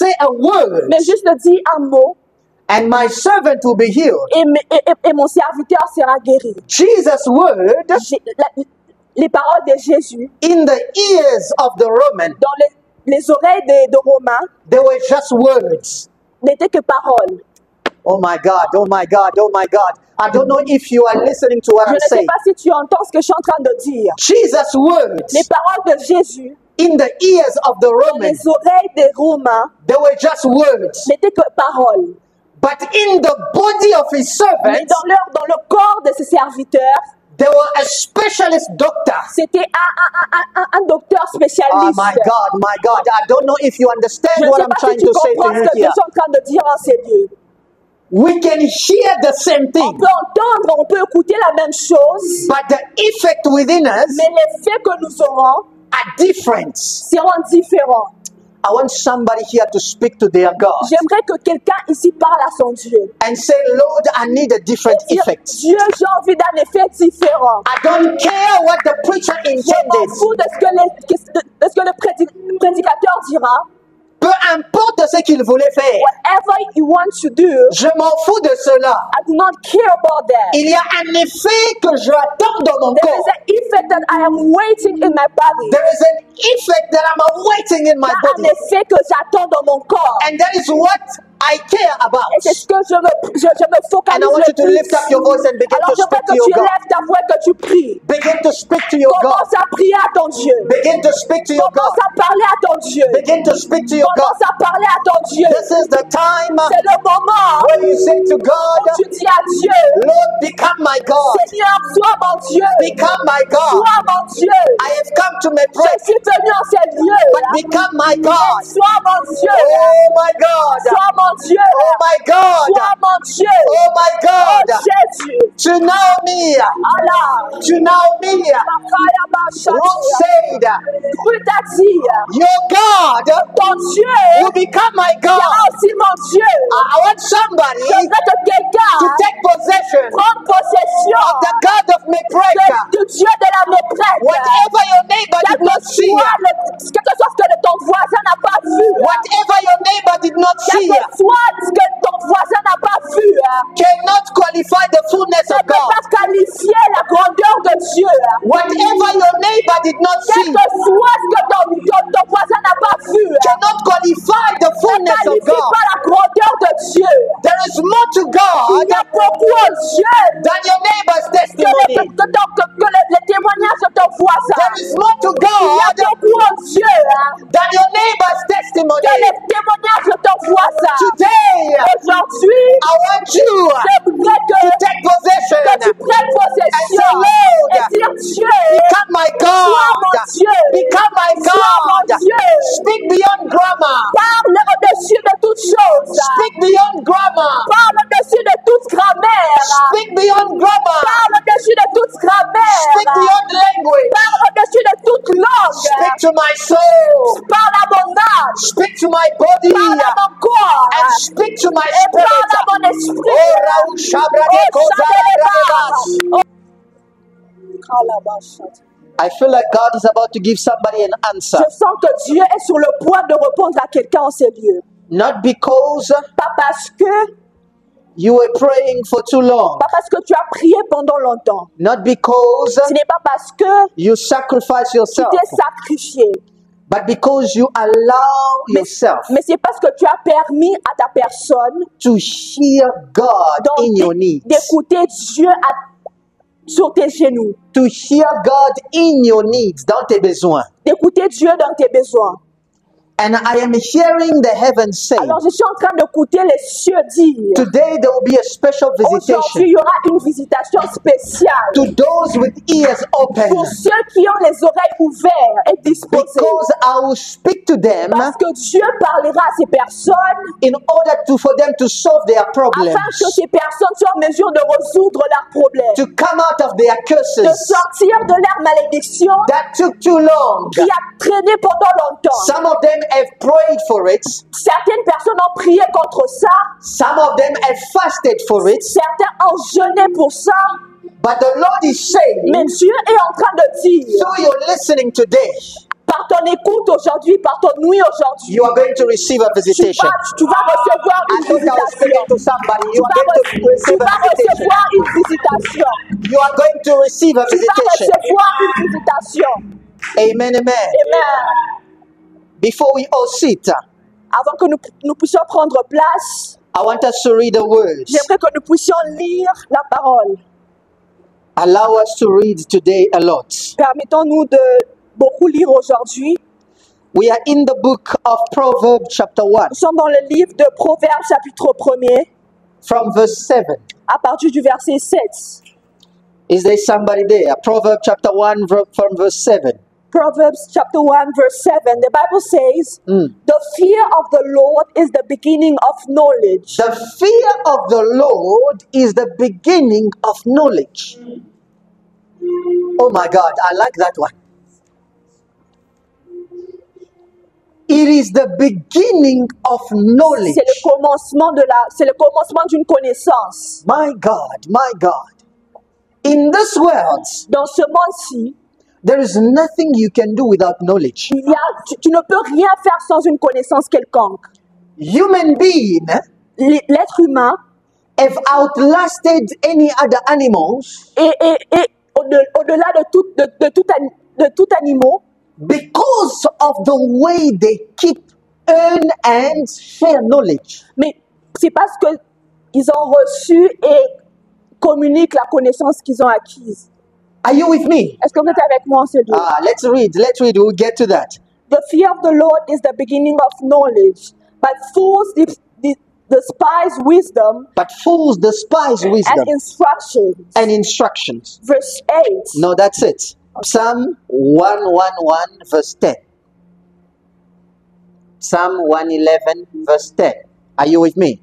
say a word, mais juste de dire un mot and my servant will be healed. et mon serviteur sera guéri. Jesus' word Les paroles de Jésus in the ears of the Roman, dans les oreilles de Romains they were just words. n'étaient que paroles. Oh my God, oh my God, oh my God. I don't know if you are listening to what Je I'm ne sais saying. pas si tu entends ce que je suis en train de dire. Jesus' Les words paroles de Jésus in the ears of the dans Roman, les oreilles des Romains they were just words. n'étaient que paroles. But in the body of his Mais servants, dans le corps de ses serviteurs, there were a specialist doctor. c'était un docteur Oh spécialiste. my God. I don't know if you Je understand ne what sais I'm pas si trying tu to say comprends to ce you que je here. suis en train de dire en ces lieux. We can hear the same On thing, peut entendre, on peut écouter la même chose, but the effect within us mais l'effet que nous aurons are different. seront différents. I want somebody here to speak to their God J'aimerais que quelqu'un ici parle à son Dieu. and say, Lord, I need a different Dire, effect. Dieu, j'ai envie d'un effet différent. I don't care what the preacher Je m'en intended. fous de ce que le prédicateur dira. Peu importe ce qu'il voulait faire, Whatever you want to do, je m'en fous de cela. I do not care about that. Il y a un effet que j'attends dans mon There is corps. an effect that I am waiting in my body. There is an effect that I'm awaiting in my Il y a un body. effet que j'attends dans mon corps. And that is what I care about. Et c'est ce que je me focalise And I want you le to plus. lift up your voice and begin Alors to je veux speak que to your tu God. lèves ta voix et que tu pries. Begin to speak to your God. Commence à prier à ton Dieu. Begin to speak to your God. Commence à parler à ton Dieu. Begin to speak to your God. Commence à parler à ton Dieu. This is the time C'est le moment when you say to où God, tu dis à Dieu, Lord, become my God. Seigneur, sois mon Dieu. Become my God. Sois mon Dieu. I have come to my Je prayer, suis venu en ces lieux. but become my God. Sois mon Dieu. Oh my God. Sois mon Dieu. Oh my God. Sois mon Dieu. Oh my Oh God. Jésus. To know me. Allah. To know me. Ruth said, Ruth a dit, your God ton Dieu will become my sera God. aussi mon Dieu. I want somebody Je veux que quelqu'un to take possession prenne possession of the God of my prayer. du Dieu de la méprête. Whatever your neighbor did not see, Quelque chose que ton voisin n'a pas vu. whatever your neighbor did not see, Quelque chose que ton voisin n'a pas vu. cannot qualify the fullness Ne of peut God. pas qualifier la grandeur de Dieu. Whatever your neighbor did not see, Quelque chose que ton voisin n'a pas vu. cannot qualify the Ne fullness of qualifie God. pas la grandeur de Dieu. There is more to Il God y a beaucoup à Dieu than your neighbor's que testimony. les témoignages de ton voisin. There is more to Il y a God beaucoup à Dieu than your neighbor's que testimony. les témoignages de ton voisin. Today, Aujourd'hui, I want you je voudrais to que take possession. tu prennes possession Lord, et dire Dieu, become my sois God. mon Dieu, Become my sois mon God. Dieu. Speak beyond grammar. Parle au-dessus de toutes choses. Speak beyond grammar. Parle au-dessus de toute grammaire. Speak beyond grammar. Parle au-dessus de toute grammaire. Speak beyond language. Parle au-dessus de toute langue. Speak to my soul. Parle à mon âme. Speak to my body. Parle à mon corps. And speak to my Et spirit. parle à mon esprit. Oh, Raoul Shabrade Kozara. Oh, I feel like God is about to give somebody an answer. je sens que Dieu est sur le point de répondre à quelqu'un en ces lieux. Not because Pas parce que, you were praying for too long. pas parce que tu as prié pendant longtemps. Not because Ce n'est pas parce que you sacrifice tu yourself. t'es sacrifié. But because you allow yourself Mais c'est parce que tu as permis à ta personne to hear God in your needs. d'écouter Dieu sur tes genoux. To hear God in your needs, dans tes besoins. D'écouter Dieu dans tes besoins. And I am hearing the heavens say, Alors je suis en train d'écouter les cieux dire. today there will be a special Aujourd'hui, visitation il y aura une visitation spéciale to those with ears open. pour ceux qui ont les oreilles ouvertes et disposées. Because I will speak to them Parce que Dieu parlera à ces personnes in order for them to solve their problems, afin que ces personnes soient en mesure de résoudre leurs problèmes, to come out of their de curses sortir de leur malédiction that took too long. qui a traîné pendant longtemps. Some of them have prayed for it. Certaines personnes ont prié contre ça, Some of them have fasted for it. certains ont jeûné pour ça, But the Lord is saying, mais Dieu est en train de dire, so you're listening today, par Par ton écoute aujourd'hui, par ton oui aujourd'hui, you are going to receive a visitation. tu vas recevoir I une thought I was speaking visitation. to somebody. Tu You are vas, going to receive tu a vas visitation. recevoir une visitation. You are going to receive a Tu vas visitation. recevoir une visitation. Amen, amen. Amen. Before we all sit, Avant que nous puissions prendre place, I want us to read the words. j'aimerais que nous puissions lire la parole. Allow us to read today a lot. Permettons-nous de beaucoup lire aujourd'hui. We are in the book of Proverbs chapter 1 Nous sommes dans le livre de Proverbes chapitre 1er, from verse 7. à partir du verset 7. Is there somebody there? Proverbs chapter 1 from verse 7. Proverbs chapter 1 verse 7. The Bible says, the fear of the Lord is the beginning of knowledge. The fear of the Lord is the beginning of knowledge. Oh my God, I like that one. It is the beginning of knowledge. C'est le commencement d'une connaissance. My God, my God. In this world, Dans ce monde-ci, there is nothing you can do without knowledge. tu ne peux rien faire sans une connaissance quelconque. Human beings L'être humain have outlasted any other animals et au-delà de tout animal, because of the way they keep, earn, and share knowledge. mais c'est parce que ils ont reçu et communiquent la connaissance qu'ils ont acquise. Are you with me? Est-ce que vous êtes avec moi en ce lieu? Let's read, we'll get to that. The fear of the Lord is the beginning of knowledge, but fools despise wisdom But fools despise wisdom and instructions. and instructions. Verse 8. No, that's it. Psalm 111 verse 10. Psalm 111 verse 10. Are you with me?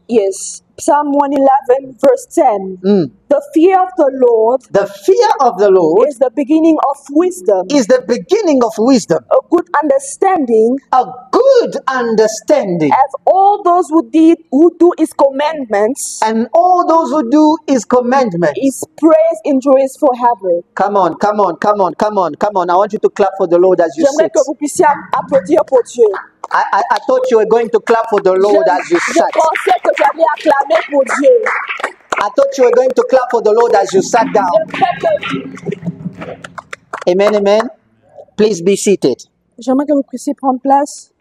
Yes. Psalm 111 verse 10. The fear of the Lord The fear of the Lord is the beginning of wisdom, is the beginning of wisdom. a good understanding, A good understanding. as all those who do his commandments, And all those who do his commandments. his praise endures forever. Come on, come on, come on, come on, come on. I want you to clap for the Lord as you J'aimerais sit. que vous puissiez applaudir pour Dieu. I thought you were going to clap for the Lord as you Je sat. pensais que j'allais acclamer pour Dieu. I thought you were going to clap for the Lord as you sat down. Amen, amen. Please be seated. J'aimerais que vous puissiez prendre place.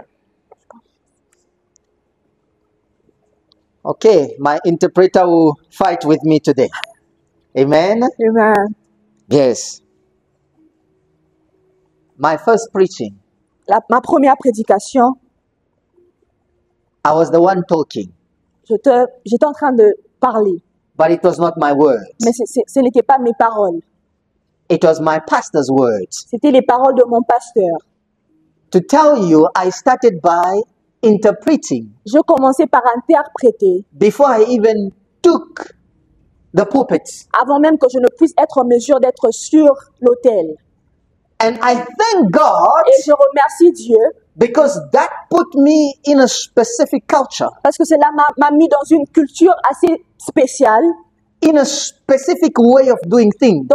Okay, my interpreter will fight with me today. Amen. Amen. Yes. My first preaching, Ma première prédication, I was the one talking, j'étais en train de parler, but it was not my words. mais ce n'était pas mes paroles. It was my pastor's words. C'était les paroles de mon pasteur. To tell you, I started by interpreting Je commençais par interpréter before I even took the pulpit. avant même que je ne puisse être en mesure d'être sur l'autel. And I thank God Et je remercie Dieu because that put me in a specific culture, parce que cela m'a mis dans une culture assez spéciale, in a specific way of doing things.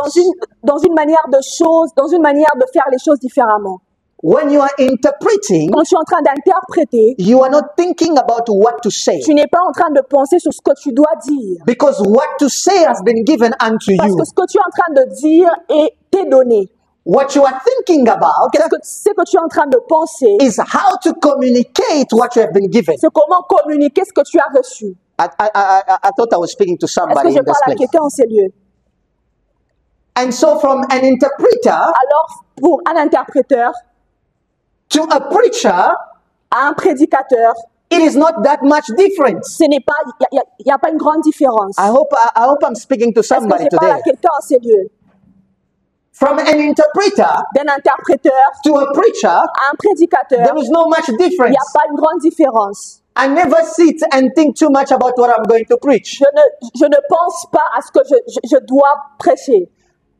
dans une manière de choses, dans une manière de faire les choses différemment. When you are interpreting, Quand tu es en train d'interpréter, you are not thinking about what to say tu n'es pas en train de penser sur ce que tu dois dire. because what to say has been given unto Parce you. que ce que tu es en train de dire t'est donné. What you are thinking about Ce que tu es en train de penser, is how to communicate what you have been given. c'est comment communiquer ce que tu as reçu. I thought I was speaking to Est-ce que somebody je in this parle à place. quelqu'un en ces lieux? And so from an interpreter Alors, pour un interpréteur, to a preacher, à un prédicateur, it is not that much difference. ce n'est pas, il y a pas une grande différence. I hope I'm speaking to Est-ce que somebody je parle à today. quelqu'un en ces lieux? From an interpreter D'un interpréteur to a preacher, à un prédicateur, there is no much il n'y difference. a pas une grande différence. I never sit and think too much about what I'm going to preach. Je ne pense pas à ce que je dois prêcher.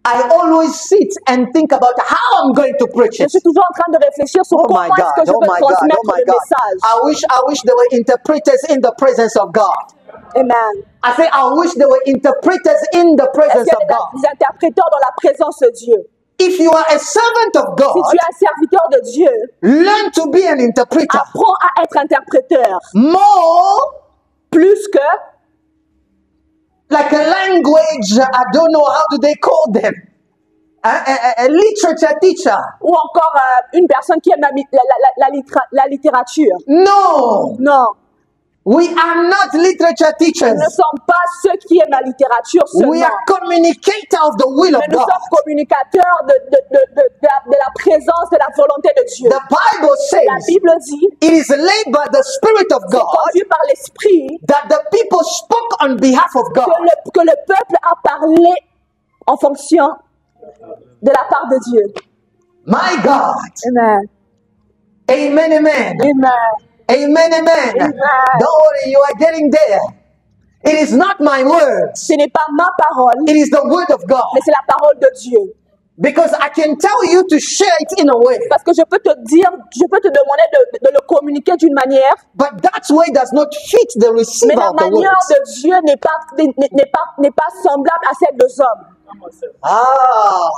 I always sit and think about how I'm going to preach Je it. suis toujours en train de réfléchir sur Oh comment my est-ce God, que je oh peux my God, transmettre oh my le God. message. I wish there were interpreters in the presence of God. Amen. I say, I wish there were interpreters in the Est-ce presence qu'il y of a God. des interpréteurs dans la présence de Dieu? If you are a servant of Si God, tu es un serviteur de Dieu, learn to be an interpreter. apprends à être interpréteur. More Plus que, like a language, I don't know how do they call them. A literature teacher. ou encore une personne qui aime la littérature. No, Non, we are not literature nous teachers. ne sommes pas ceux qui aiment la littérature seulement. We are communicators of the will of Mais nous God. sommes communicateurs de la présence, de la volonté de Dieu. The Bible La says Bible dit, it is led by the Spirit of c'est God conduit par l'Esprit that the people spoke on behalf of God. que le peuple a parlé en fonction de la part de Dieu. My God. Amen. Amen, amen. Amen. Amen, amen. Amen. Don't worry, you are getting there. It is not my words. Ce n'est pas ma parole, It is the word of God. mais c'est la parole de Dieu. Because I can tell you to share it in a way. Parce que je peux te dire, je peux te demander de le communiquer d'une manière, But that way does not fit the mais receiver la of the manière words. de Dieu n'est pas semblable à celle des hommes. Ah.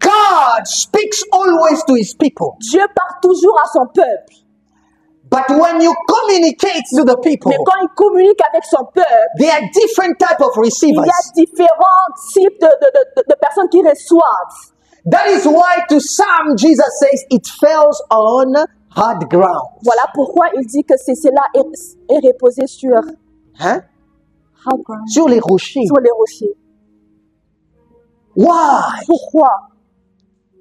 God speaks always to his people. Dieu parle toujours à son peuple. But when you communicate to the people, Mais quand il communique avec son peuple, there are different type of il receivers. y a différents types de personnes qui reçoivent. That is why to some Jesus says it falls on hard ground. Voilà pourquoi il dit que cela est reposé sur Hein? hard ground, Sur les rochers. sur les rochers. Why? Pourquoi?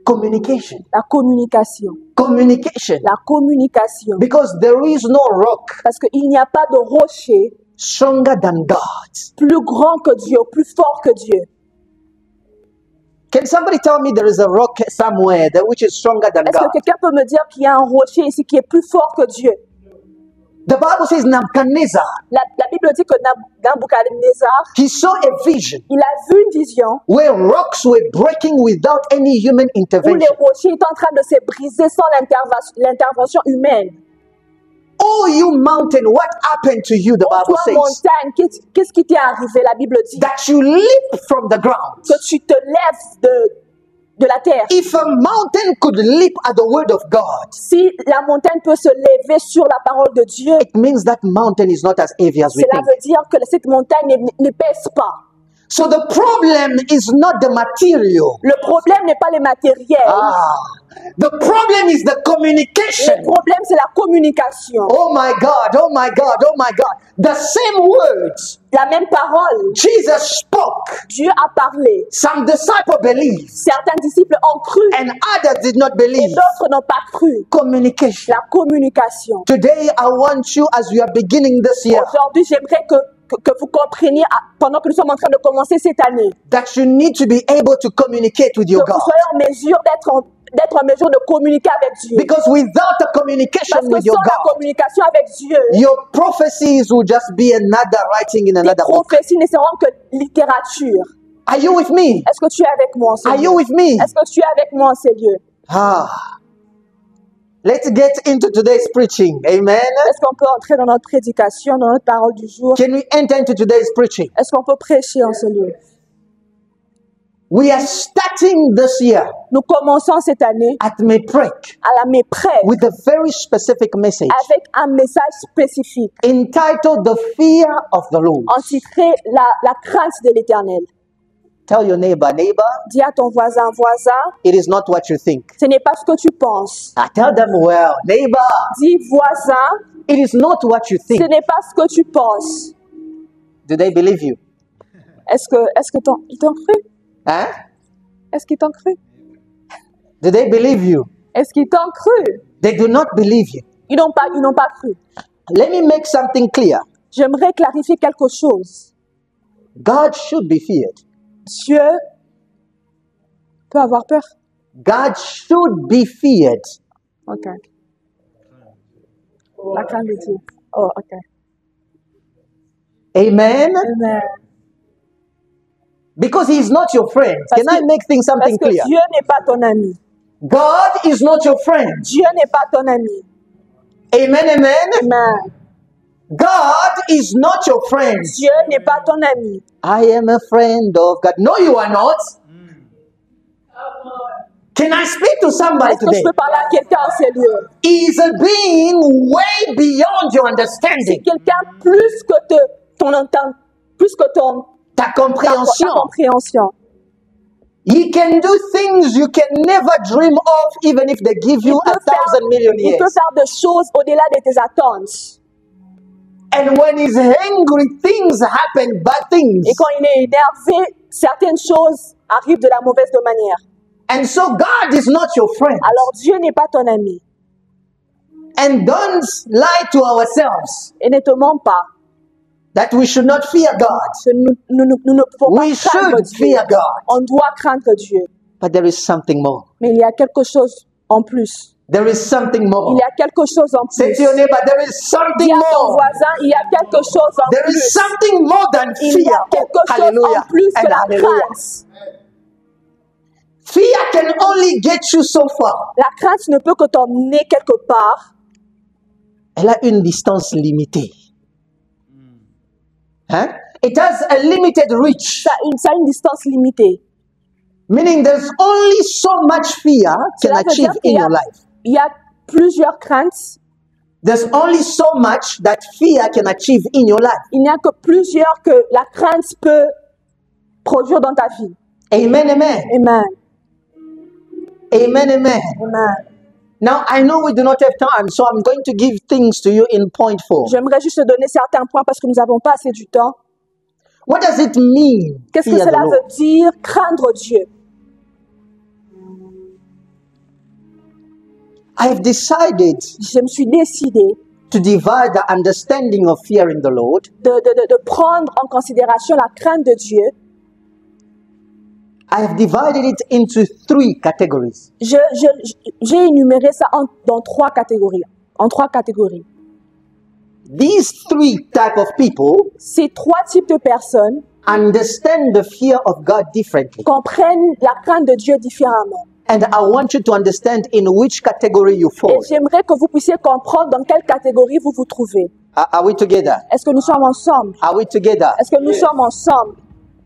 Communication. La communication. Communication. La communication. Because there is no rock Parce qu'il n'y a pas de rocher stronger than God. plus grand que Dieu, plus fort que Dieu. Can somebody tell me there is a rock somewhere that which is stronger than Est-ce God? que quelqu'un peut me dire qu'il y a un rocher ici qui est plus fort que Dieu? The Bible says Nebuchadnezzar, La Bible dit que Nabuchodonosor, he saw a vision il a vu une vision where rocks were breaking without any human où les intervention. rochers étaient en train de se briser sans l'intervention humaine. Oh, you mountain, what happened to you? The Oh, Bible toi, says montagne, qu'est-ce qui t'est arrivé? La Bible dit that you leap from the ground. que tu te lèves de la terre. If a mountain could leap at the word of God, Si la montagne peut se lever sur la parole de Dieu, it means that mountain is not as heavy as we cela think. veut dire que cette montagne ne pèse pas. So the problem is not the material. Le problème n'est pas les matériels. The problem is the communication. Le problème, c'est la communication. Oh my God, oh my God, oh my God. The same words La même parole. Jesus spoke. Dieu a parlé. Some disciples believed Certains disciples ont cru and others did not et believe. d'autres n'ont pas cru. Communication. La communication. Today I want you, as we are beginning this year, Aujourd'hui, j'aimerais que vous compreniez, pendant que nous sommes en train de commencer cette année, that you need to be able to communicate with que your vous God. soyez en mesure d'être en mesure de communiquer avec Dieu. Because without a communication Parce que with your sans la God, communication avec Dieu, your prophecies will just be another writing in tes another book. prophéties ne seront que littérature. Are you with me? Est-ce que tu es avec moi en ce Are lieu? you with me? Est-ce que tu es avec moi en ces lieux? Let's get into today's preaching. Amen. Est-ce qu'on peut entrer dans notre prédication, dans notre parole du jour? Can we enter into today's preaching? Est-ce qu'on peut prêcher en ce lieu? We are starting this year Nous commençons cette année at Meprek à la mépresse with a very specific message avec un message spécifique entitled The Fear of the Lord. entitré la crainte de l'Éternel. Tell your neighbor, Dis à ton voisin, it is not what you think. ce n'est pas ce que tu penses. Tell them, well, neighbor, Dis voisin, it is not what you ce think. n'est pas ce que tu penses. Do they believe you? Est-ce que ils t'ont cru? Huh? Est-ce qu'ils t'ont cru? Do they believe you? Est-ce qu'ils t'ont cru? They do not believe you. Ils n'ont pas cru. Let me make something clear. J'aimerais clarifier quelque chose. God should be feared. Dieu peut avoir peur. God should be feared. Ok. La crainte de Dieu. Oh, ok. Amen. Amen. Because he is not your friend. Parce Can I que- make things something Parce que clear? Dieu n'est pas ton ami. God is not your friend. Dieu n'est pas ton ami. Amen, amen. Amen. God is not your friend. Dieu n'est pas ton ami. I am a friend of God. No, you are not. Can I speak to somebody Est-ce que je today? peux parler à quelqu'un en ces lieux? Is a being way beyond your C'est understanding, quelqu'un plus que ton entend, plus que ta ta compréhension. compréhension. He can do things you can never dream of, even if they give you Il 1,000 million il peut years. faire des choses au-delà de tes attentes. And when he's angry, things happen, bad things. Et quand il est énervé, certaines choses arrivent de la mauvaise manière. And so God is not your friend. Alors Dieu n'est pas ton ami. And don't lie to ourselves Et ne te mens pas. that we should not fear God. Que nous ne pouvons pas We craindre should Dieu. fear God. On doit craindre Dieu. But there is something more. Mais il y a quelque chose en plus. There is something Il more. y a quelque chose en Say plus. to your neighbor, there is Dis something à ton more. voisin, il y a quelque chose en There is plus. something more than Il y fear. a quelque chose Hallelujah. en plus que And la hallelujah. crainte. Fear can only get you so far. La crainte ne peut que t'emmener quelque part. Elle a une distance limitée. Hein? It has a limited reach. Ça a une distance limitée. Meaning there's only so much fear can Cela veut achieve dire qu'il in y a- your life. Il y a plusieurs craintes. There's only so much that fear can achieve in your life. Il n'y a que plusieurs que la crainte peut produire dans ta vie. Amen, amen. Amen. Amen, amen. Amen. Now, I know we do not have time, so I'm going to give things to you in point 4. J'aimerais juste te donner certains points parce que nous n'avons pas assez du temps. What does it mean? Qu'est-ce que Fear the cela Lord? veut dire craindre Dieu? I have decided Je me suis décidée to divide the understanding of fearing the Lord de prendre en considération la crainte de Dieu. I have divided it into 3 categories. J'ai énuméré ça dans 3 catégories. En 3 catégories. These 3 type of people Ces 3 types de personnes understand the fear of God differently. comprennent la crainte de Dieu différemment. And I want you to understand in which category you Et fall. j'aimerais que vous puissiez comprendre dans quelle catégorie vous vous trouvez. Are we together? Est-ce que nous sommes ensemble? Are we together? Est-ce que nous sommes ensemble?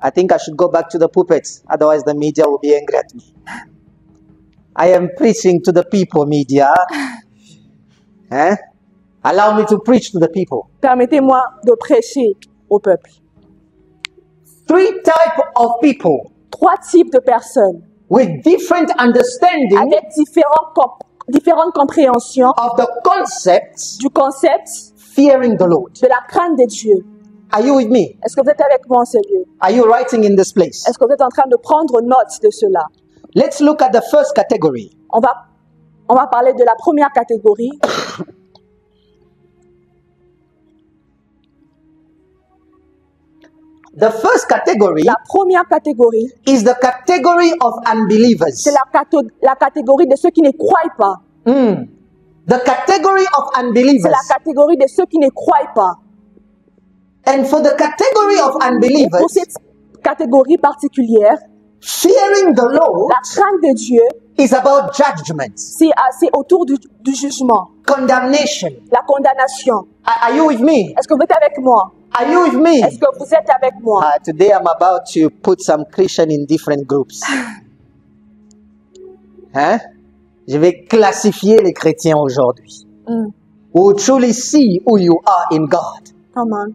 I think I should go back to the pulpit, otherwise the media will be angry at me. I am preaching to the people, media. Eh? Allow me to preach to the people. Permettez-moi de prêcher au peuple. 3 type of people 3 types de personnes with different understanding avec différentes compréhensions of the concept du concept fearing the Lord. de la crainte de Dieu. Are you with me? Est-ce que vous êtes avec moi en ce lieu? Are you writing in this place? Est-ce que vous êtes en train de prendre note de cela? Let's look at the first category. On va parler de la première catégorie. The first category La première catégorie, is the category of unbelievers. c'est la catégorie de ceux qui ne croient pas. The category of C'est unbelievers. la catégorie de ceux qui ne croient pas. And for the category of Et pour unbelievers, cette catégorie particulière, fearing the Lord la crainte de Dieu, is about judgment, c'est autour du jugement, condemnation. la condamnation. Are you with me? Est-ce que vous êtes avec moi? Are you with me? Est-ce que vous êtes avec moi? Today I'm about to put some Christian in different groups. Hein? Je vais classifier les chrétiens aujourd'hui. Who truly see who you are in God. Come on.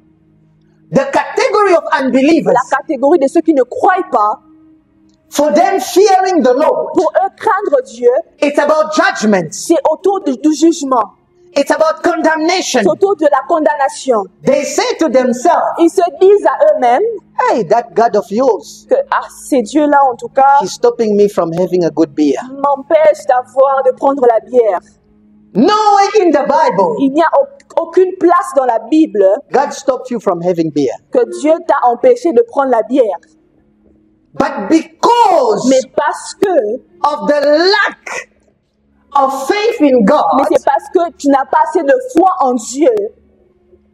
The category of unbelievers, La catégorie de ceux qui ne croient pas, for them fearing the Lord, pour eux craindre Dieu, it's about judgment. c'est autour du jugement, It's about condemnation. c'est autour de la condamnation. They say to themselves, Ils se disent à eux-mêmes hey, that God of yours, que ces dieux-là, en tout cas, he's stopping me from having a good beer. m'empêchent de prendre la bière. Nowhere in the Bible, Il n'y a aucune place dans la Bible God stopped you from having beer. que Dieu t'a empêché de prendre la bière. But because Mais parce que, of the lack of faith in God, mais c'est parce que tu n'as pas assez de foi en Dieu.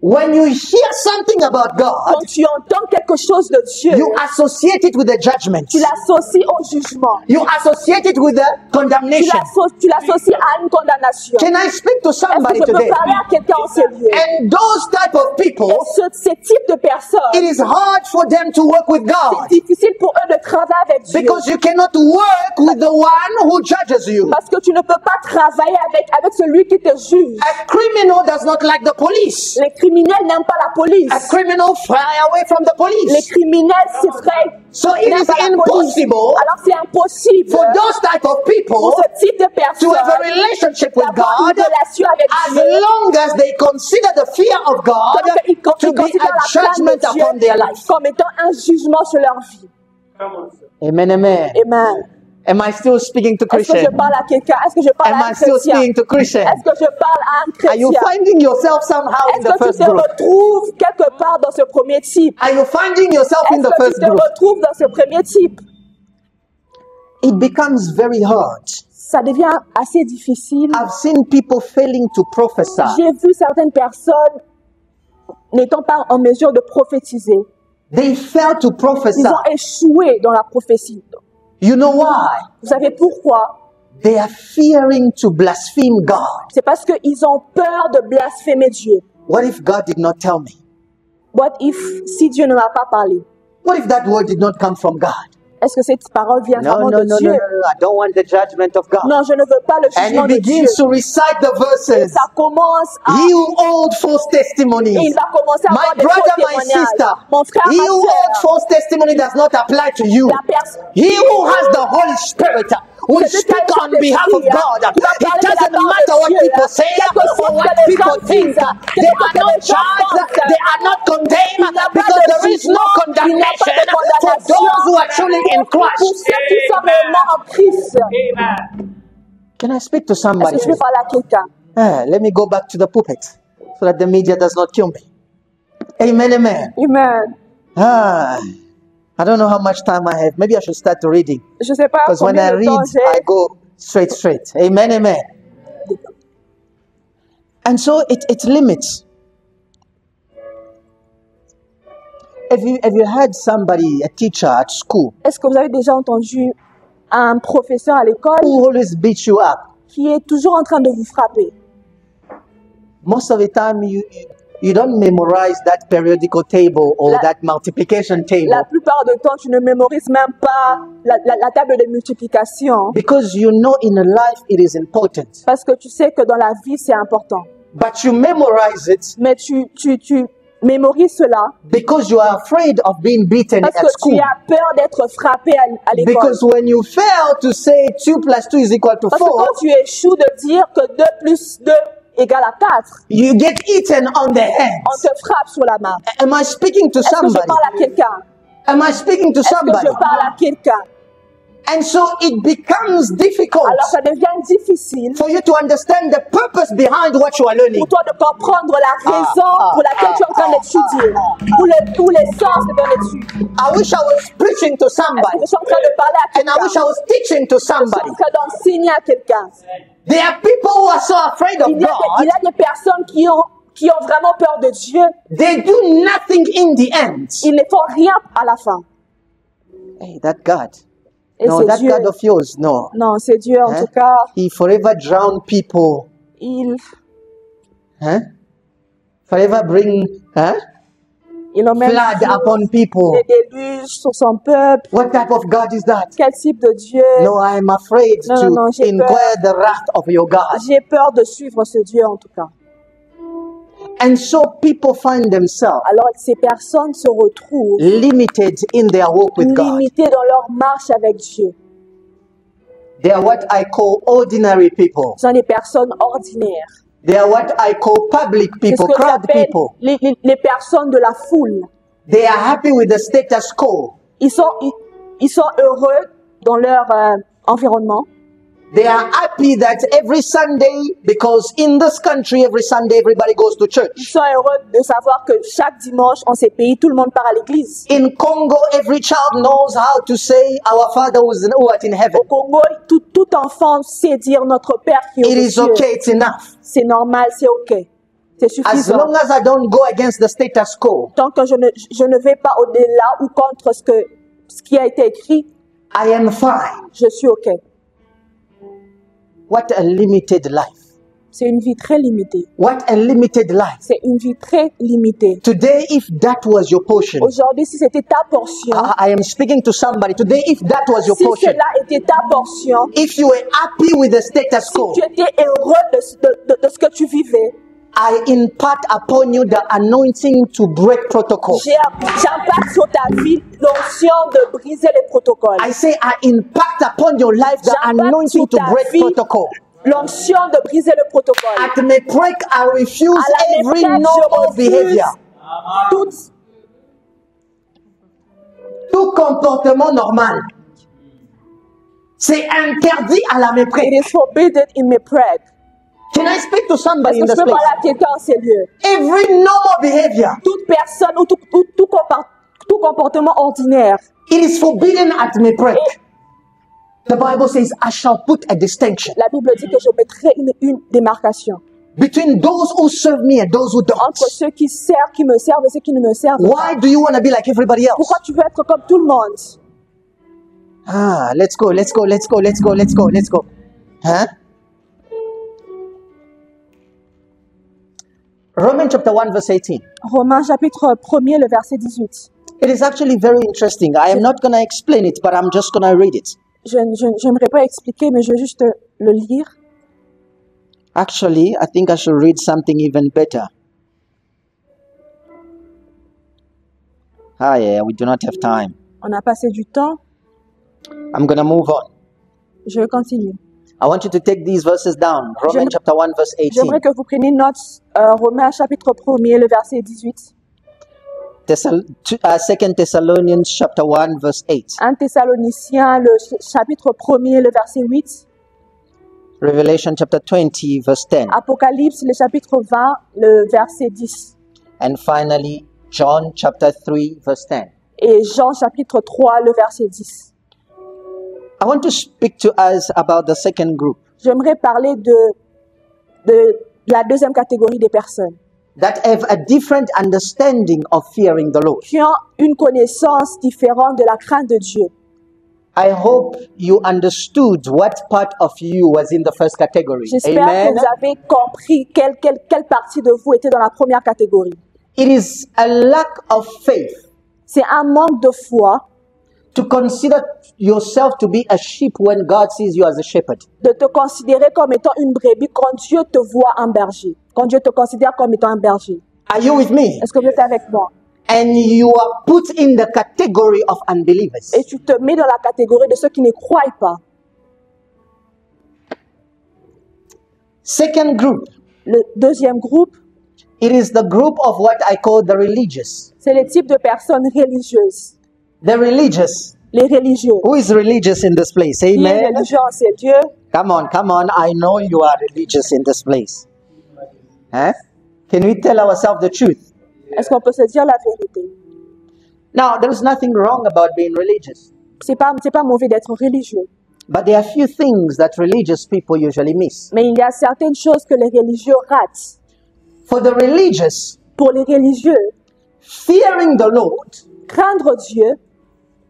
when you hear something about God, Quand tu entends quelque chose de Dieu, you associate it with the judgment. tu l'associes au jugement. You associate it with the Tu condemnation. l'associes à une condamnation. Can I speak to Est-ce somebody que je peux today? parler à quelqu'un en ce lieu? And those type of people people, ces types de personnes, it is hard for them to work with God. c'est difficile pour eux de travailler avec Dieu. Because you cannot work with the one who judges you. Parce que tu ne peux pas travailler avec celui qui te juge. A criminal does not like the police. Les criminels n'aiment pas la police. A criminal fly away from the Les police. criminels s'effraient. So it n'aiment is pas la police. impossible Alors c'est impossible for those type of people pour ce type de to personnes have a relationship with d'avoir God une relation avec as Dieu. long as they consider the fear of God Tant qu'ils to be considèrent a la crainte judgment de Dieu upon their life. comme étant un jugement sur leur vie. Amen, amen. Amen. Am I still speaking to Est-ce que je Christians? parle à quelqu'un? Est-ce que je parle Am à un I still chrétien? speaking to Christians? Est-ce que je parle à un Are you chrétien? finding yourself somehow in Est-ce the que tu first te group? retrouves quelque part dans ce premier type? Are you finding yourself in Est-ce the que tu first te group? retrouves dans ce premier type? It becomes very hard. Ça devient assez difficile. I've seen people failing to prophesy J'ai vu certaines personnes n'étant pas en mesure de prophétiser. They fail to prophesy. Ils ont échoué dans la prophétie. You know why? Vous savez pourquoi? They are fearing to blaspheme God. C'est parce qu'ils ont peur de blasphémer Dieu. What if God did not tell me? What if, si Dieu ne m'a pas parlé? What if that word did not come from God? Est-ce que cette parole vient No, vraiment no, de no, no, Dieu? no, no. I don't want the judgment of God. Non, je ne veux pas le And jugement he de Dieu. begins to recite the verses. Ça commence à... He who hold false Et il testimonies. va commencer à My avoir des brother, faux my témoignages. sister, Mon frère, he ma who holds sœur, false testimony does not apply to you. la personne... He who has the Holy Spirit will speak on behalf of God. It doesn't matter what people say or what people think. They are not judged, they are not condemned, because there is no condemnation for those who are truly in Pour Christ. ceux qui sont réellement en Christ. Can I speak to Est-ce somebody? que je peux parler à quelqu'un? Let me go back to the pulpit so that the media does not kill me. Amen, amen. Amen. I don't know how much time I have. Maybe I should start reading. Je ne sais pas Because when combien I de read, temps I j'ai. go straight. Amen, amen. And so it limits. Have you had somebody, a teacher at school, Est-ce que vous avez déjà entendu un professeur à l'école who always beats you up? qui est toujours en train de vous frapper? Most of the time, you don't memorize that periodical table or that multiplication table La plupart du temps, tu ne mémorises même pas la table de multiplication because you know in a life it is important. parce que tu sais que dans la vie, c'est important. But you memorize it Mais tu mémorises cela because you are afraid of being beaten parce at que school. tu as peur d'être frappé à l'école. Because when you fail to say 2 plus 2 is equal to Parce que 4, quand tu échoues de dire que 2 plus 2 égale à 4, you get eaten on the on hands. te frappe sur la main. Am I speaking to Est-ce que je somebody? parle à quelqu'un? Am I speaking to Est-ce que somebody? je parle à quelqu'un? And so it becomes difficult Alors ça devient difficile for you to understand the purpose behind what you are learning. pour toi de comprendre la raison pour laquelle tu es en train d'étudier, ou les sens de ton étude. I wish I was preaching to somebody, Je suis en train de parler à and I wish I quelqu'un. was teaching to Je suis somebody. en train d'enseigner à quelqu'un. There are people who are so afraid of Il y God, a des personnes qui ont vraiment peur de Dieu. they do nothing in the end. Ils ne font rien à la fin. Hey, that God. Et No, c'est that Dieu. God of yours, no. Non, c'est Dieu en Hein? tout cas. He forever drown people. Il Forever bring emmène flood upon people. des déluges sur son peuple. What type of God is that? Quel type de Dieu? No, I am afraid No, no, to j'ai inquire the wrath of your God. J'ai peur de suivre ce Dieu en tout cas. And so people find themselves Alors ces personnes se retrouvent limited in their walk with God. limitées dans leur marche avec Dieu. They are what I call ordinary people. Ce sont des personnes ordinaires. They are what I call public C'est ce people, que crowd j'appelle people. les personnes de la foule. They are happy with the status quo. Ils sont heureux dans leur environnement. They are happy that every Sunday, because in this country, every Sunday everybody goes to Ils church. sont heureux de savoir que chaque dimanche, en ces pays, tout le monde part à l'église. In Congo, every child knows how to say, Our Father who art in heaven. Au Congo, tout enfant sait dire notre Père qui est It aux is cieux. okay, it's enough. C'est normal, c'est ok. C'est As suffisant. long as I don't go against the status quo, Tant que je ne vais pas au-delà ou contre ce qui a été écrit, I am fine. je suis ok. What a limited life. C'est une vie très limitée. What a limited life. C'est une vie très limitée. Today, if that was your portion, Aujourd'hui, si c'était ta portion, I am speaking to somebody. Today, if that was your si portion, cela était ta portion, if you were happy with the status si quo, tu étais heureux de ce que tu vivais, I impart upon you the anointing to break protocol. j'impacte sur ta vie l'onction de briser les protocoles. I say I impact upon your life the J'impacte anointing sur to ta break vie protocol. l'onction de briser le protocole. At Meprec, I refuse À la every Meprec, je normal refuse behavior. Tout comportement normal. C'est interdit à la It Meprec. is forbidden in Meprec. Can I speak to Est-ce somebody in que je this peux place? parler à quelqu'un en ces lieux? Every normal behavior, Toute personne ou tout comportement ordinaire, it is forbidden at Meprec. The Bible says, I shall put a distinction la Bible dit que je mettrai une démarcation between those who serve me and those who don't. entre ceux qui me servent et ceux qui ne me servent pas. Why do you want to be like everybody else? Pourquoi tu veux être comme tout le monde? Let's go. Huh? Romans chapter 1 verse 18. Romains chapitre 1er, le verset 18. It is actually very interesting. I am not going to explain it, but I'm just going to read it. Je n'aimerais pas expliquer, mais je vais juste le lire. Actually, I think I should read something even better. We do not have time. On a passé du temps, I'm going to move on. je vais continuer. I want you to take these verses down. Romans chapter 1 verse 18. J'aimerais que vous preniez note, Romains chapitre 1er, le verset 18. 2 Thessalonians chapter 1 verse 8. 1 Thessaloniciens, le chapitre 1er, le verset 8. Revelation chapter 20 verse 10. Apocalypse, le chapitre 20, le verset 10. And finally, John chapter 3 verse 10. Et Jean, chapitre 3, le verset 10. I want to speak to us about the second group J'aimerais parler de la deuxième catégorie des personnes that have a different understanding of fearing the Lord. qui ont une connaissance différente de la crainte de Dieu. I hope you understood what part of you was in the first category. J'espère Amen. que vous avez compris quelle partie de vous était dans la première catégorie. It is a lack of faith C'est un manque de foi to consider yourself to be a sheep when God sees you as a shepherd. de te considérer comme étant une brebis quand Dieu te voit un berger, quand Dieu te considère comme étant un berger. Are you with me? Est-ce que vous êtes avec moi? And you are put in the category of unbelievers. Et tu te mets dans la catégorie de ceux qui ne croient pas. Second group, Le deuxième groupe, it is the group of what I call the religious. c'est le type de personnes religieuses. The religious. Les religieux. Who is religious in this place? Qui est Amen. religieux en ces dieux? Come on. I know you are religious in this place. Huh? Can we tell ourselves the truth? Est-ce qu'on peut se dire la vérité? Now, there is nothing wrong about being religious. C'est pas mauvais d'être religieux. But there are few things that religious people usually miss. Mais il y a certaines choses que les religieux ratent. For the religious, Pour les religieux, fearing the Lord craindre Dieu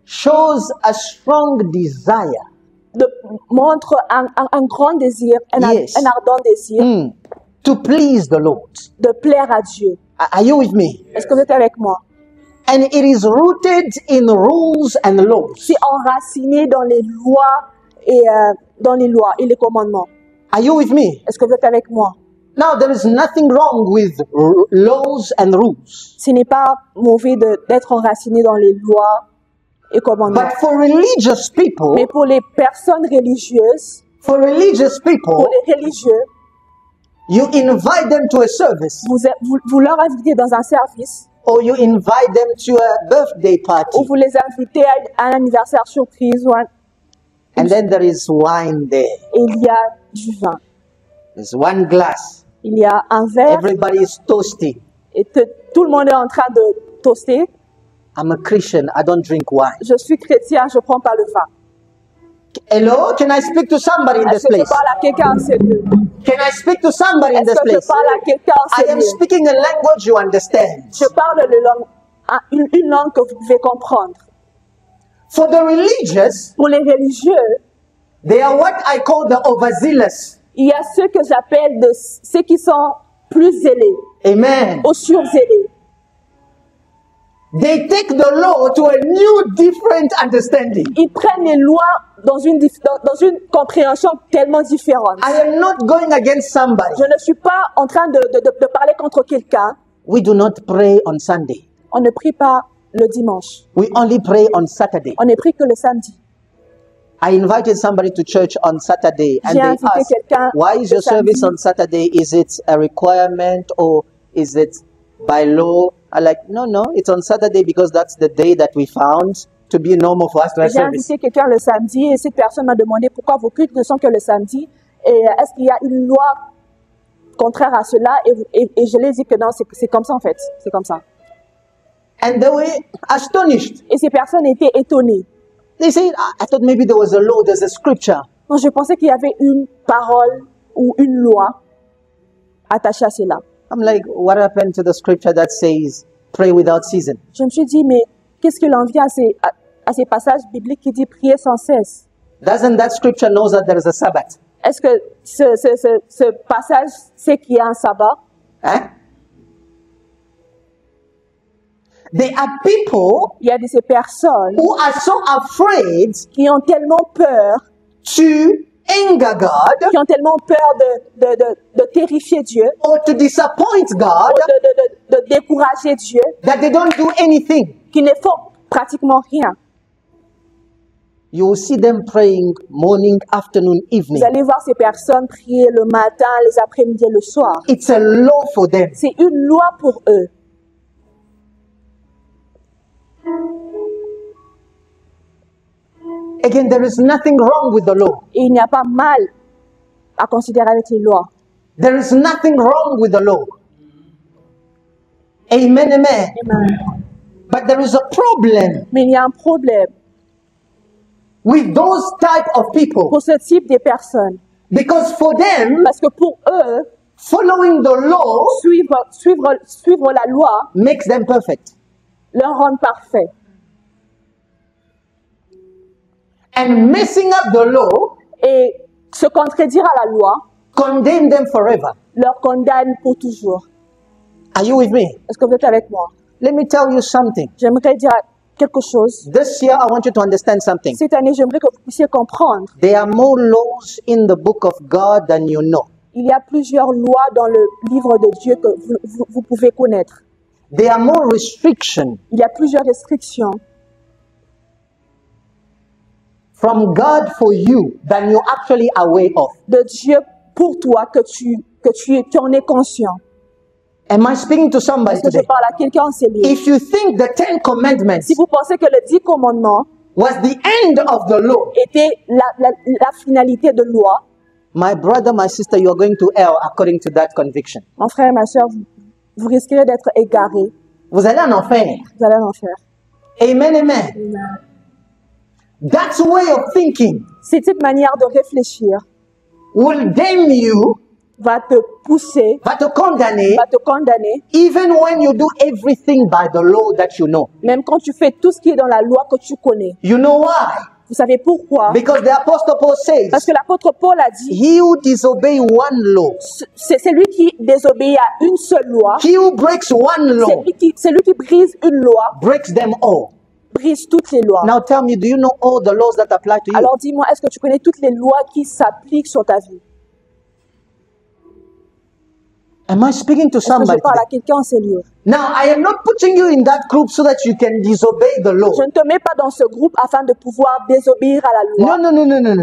shows a strong desire montre un grand désir, Yes. un ardent désir to please the Lord. de plaire à Dieu. Are you with me? Est-ce que vous êtes avec moi? And it is rooted in rules and laws. C'est enraciné dans les lois et les commandements. Are you with me? Est-ce que vous êtes avec moi? Now, there is nothing wrong with laws and rules. Ce n'est pas mauvais d'être enraciné dans les lois et commandements. But for religious people, Mais pour les personnes religieuses, for religious people, pour les religieux, you invite them to a service vous leur invitez dans un service or you invite them to a birthday ou party. vous les invitez à un anniversaire surprise And then there is wine there. et il y a du vin. There's one glass. Il y a un verre Everybody is toasting. et tout le monde est en train de toaster. I'm a Christian. I don't drink wine. Je suis chrétien, je ne prends pas le vin. Hello? Can I speak to somebody in this Est-ce que je place? parle à quelqu'un en ces lieux? Can I speak to somebody in Est-ce this que je place? parle à quelqu'un en I ces am lieux? speaking a language you understand. Je parle une langue que vous pouvez comprendre. For the religious, Pour les religieux, they are what I call the overzealous. Il y a ceux que j'appelle ceux qui sont plus zélés, Amen. aux surzélés. They take the law to a new, different understanding. Ils prennent les lois dans une compréhension tellement différente. I am not going against somebody. Je ne suis pas en train de parler contre quelqu'un. We do not pray on Sunday. On ne prie pas le dimanche. We only pray on Saturday. On ne prie que le samedi. I invited somebody to church on Saturday and J'ai they invité asked, quelqu'un why is le your service samedi. on Saturday? Is it a requirement or is it by law? I'm like, no, it's on Saturday because that's the day that we found to be normal for us to have J'ai service. invité quelqu'un le samedi et cette personne m'a demandé pourquoi vos cultes ne sont que le samedi et est-ce qu'il y a une loi contraire à cela et je lui ai dit que non, c'est comme ça en fait, c'est comme ça. And they were astonished. Et ces personnes étaient étonnées. They said, I thought maybe there was a law, there's a scripture. Donc je pensais qu'il y avait une parole ou une loi attachée à cela. I'm like, what happened to the scripture that says, pray without season? Je me suis dit, mais qu'est-ce qu'il en vient à ces passages bibliques qui dit prier sans cesse? Doesn't that scripture know that there is a Sabbath? Est-ce que ce passage sait qu'il y a un sabbat? Eh? There are people Il y a de ces personnes who are so afraid qui ont tellement peur, to anger God qui ont tellement peur de terrifier Dieu, or to disappoint God ou de décourager Dieu, that they don't do anything. qui ne font pratiquement rien. You will see them praying morning, afternoon, evening. Vous allez voir ces personnes prier le matin, les après-midi et le soir. It's a law for them. C'est une loi pour eux. Again, there is nothing wrong with the law. Et il n'y a pas mal à considérer avec les lois. There is nothing wrong with the law. Amen, amen. Amen. But there is a problem Mais il y a un problème with those type of people pour ce type de personnes. because for them, Parce que pour eux, following the law suivre la loi makes them perfect. leur rend parfait. And messing up the law Et se contredire à la loi condemn them forever. leur condamne pour toujours. Are you with me? Est-ce que vous êtes avec moi? Let me tell you something. J'aimerais dire quelque chose. This year, I want you to understand something. Cette année, j'aimerais que vous puissiez comprendre. There are more laws in the book of God than you know. Il y a plusieurs lois dans le livre de Dieu que vous pouvez connaître. There are more restrictions Il y a plusieurs restrictions from God for you than you're actually aware of. de Dieu pour toi que tu en es conscient. Am I speaking to somebody Est-ce que je today? parle à quelqu'un en ces lieux? If you think the 10 commandments Si vous pensez que le 10 commandements was the end of the law, était la finalité de loi, my brother, my sister, you are going to hell according to that conviction. mon frère et ma soeur, vous risquerez d'être égarés. Vous allez en enfer. Vous allez en enfer. Amen, amen. That way of thinking Cette manière de réfléchir will damn you, va te pousser, va te condamner, va te condamner, even when you do everything by the law that you know. même quand tu fais tout ce qui est dans la loi que tu connais. You know why? Vous savez pourquoi? Because the Apostle Paul Parce says, que l'apôtre Paul a dit, he who disobey one law, c'est celui qui désobéit à une seule loi, he who breaks one law, celui qui brise une loi, breaks them all. brise toutes les lois. Now tell me, do you know all the laws that apply to you? Alors dis-moi, est-ce que tu connais toutes les lois qui s'appliquent sur ta vie? Am I speaking to Est-ce que je somebody parle à today? quelqu'un en ces lieux? Now, I am not putting you in that group so that you can disobey the law. Je ne te mets pas dans ce groupe afin de pouvoir désobéir à la loi. No.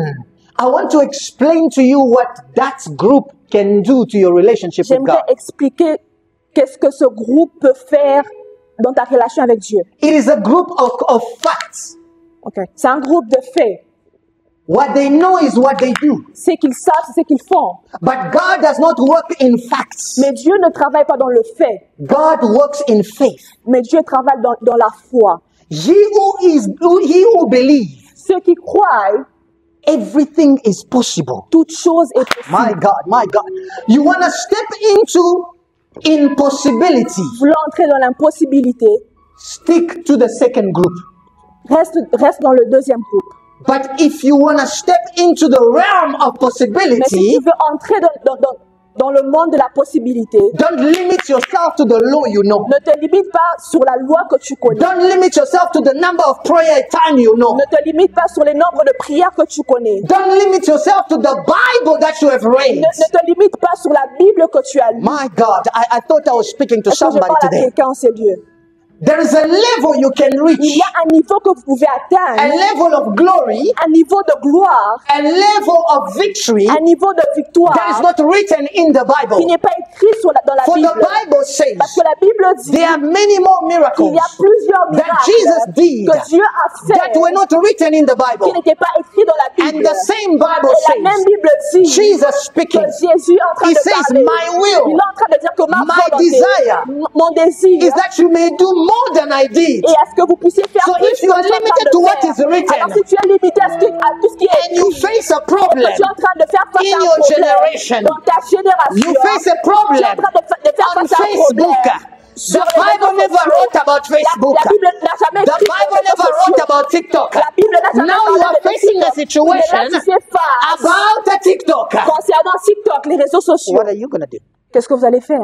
I want to explain to you what that group can do to your relationship with J'aimerais God. expliquer qu'est-ce que ce groupe peut faire dans ta relation avec Dieu. It is a group of facts. Okay. C'est un groupe de faits. What they know is what they do. Ce qu'ils savent, c'est ce qu'ils font. But God does not work in facts. Mais Dieu ne travaille pas dans le fait. God works in faith. Mais Dieu travaille dans la foi. He who believes, Ceux qui croient, everything is possible. toute chose est possible. My God. You want to step into impossibility. Vous voulez entrer dans l'impossibilité, Stick to the second group. reste dans le deuxième groupe. But if you want to step into the realm of Mais si possibility, tu veux entrer dans le monde de la possibilité, don't limit yourself to the law you know. ne te limite pas sur la loi que tu connais. Don't limit yourself to the number of prayer time you know. Ne te limite pas sur les nombres de prières que tu connais. Don't limit yourself to the Bible that you have read. Ne te limite pas sur la Bible que tu as lue. My God, I thought I was speaking to Est-ce que je somebody parle à today. quelqu'un en ces lieux? There is a level you can Il reach, y a un niveau que vous pouvez a atteindre, level of glory, un niveau de gloire, a level of victory un niveau de that is victoire not written in the qui Bible. n'est pas écrit dans la For the Bible. Bible says Parce que la Bible dit there are many more qu'il miracles y a plusieurs that Jesus miracles did que Dieu a that fait were not written in the qui Bible. n'étaient pas écrits dans la And Bible. the same Bible Et la même says, Bible dit Jesus que speaking, Jésus est en train He de says, parler. "My will, Il est en train de dire que ma my volonté, desire mon désir, is that you may do more than I did." et est-ce que vous puissiez faire So plus if you are que je suis en train limited de to what faire? is written, Alors si tu es limité à tout ce qui est and you écrit, face a que problem, tu es en train de faire face in à un your problème generation, dans ta génération, you face a tu es en problem train de faire on face à un Facebook. problème. The Bible never wrote about Facebook. La Bible n'a jamais The écrit Bible sur les never réseaux wrote sociaux. about TikTok. La Bible n'a jamais Now you parlé are de facing a TikTok. Mais situation là, tu fais face about a TikTok. concernant TikTok, les réseaux sociaux. What are you going to do? Qu'est-ce que vous allez faire?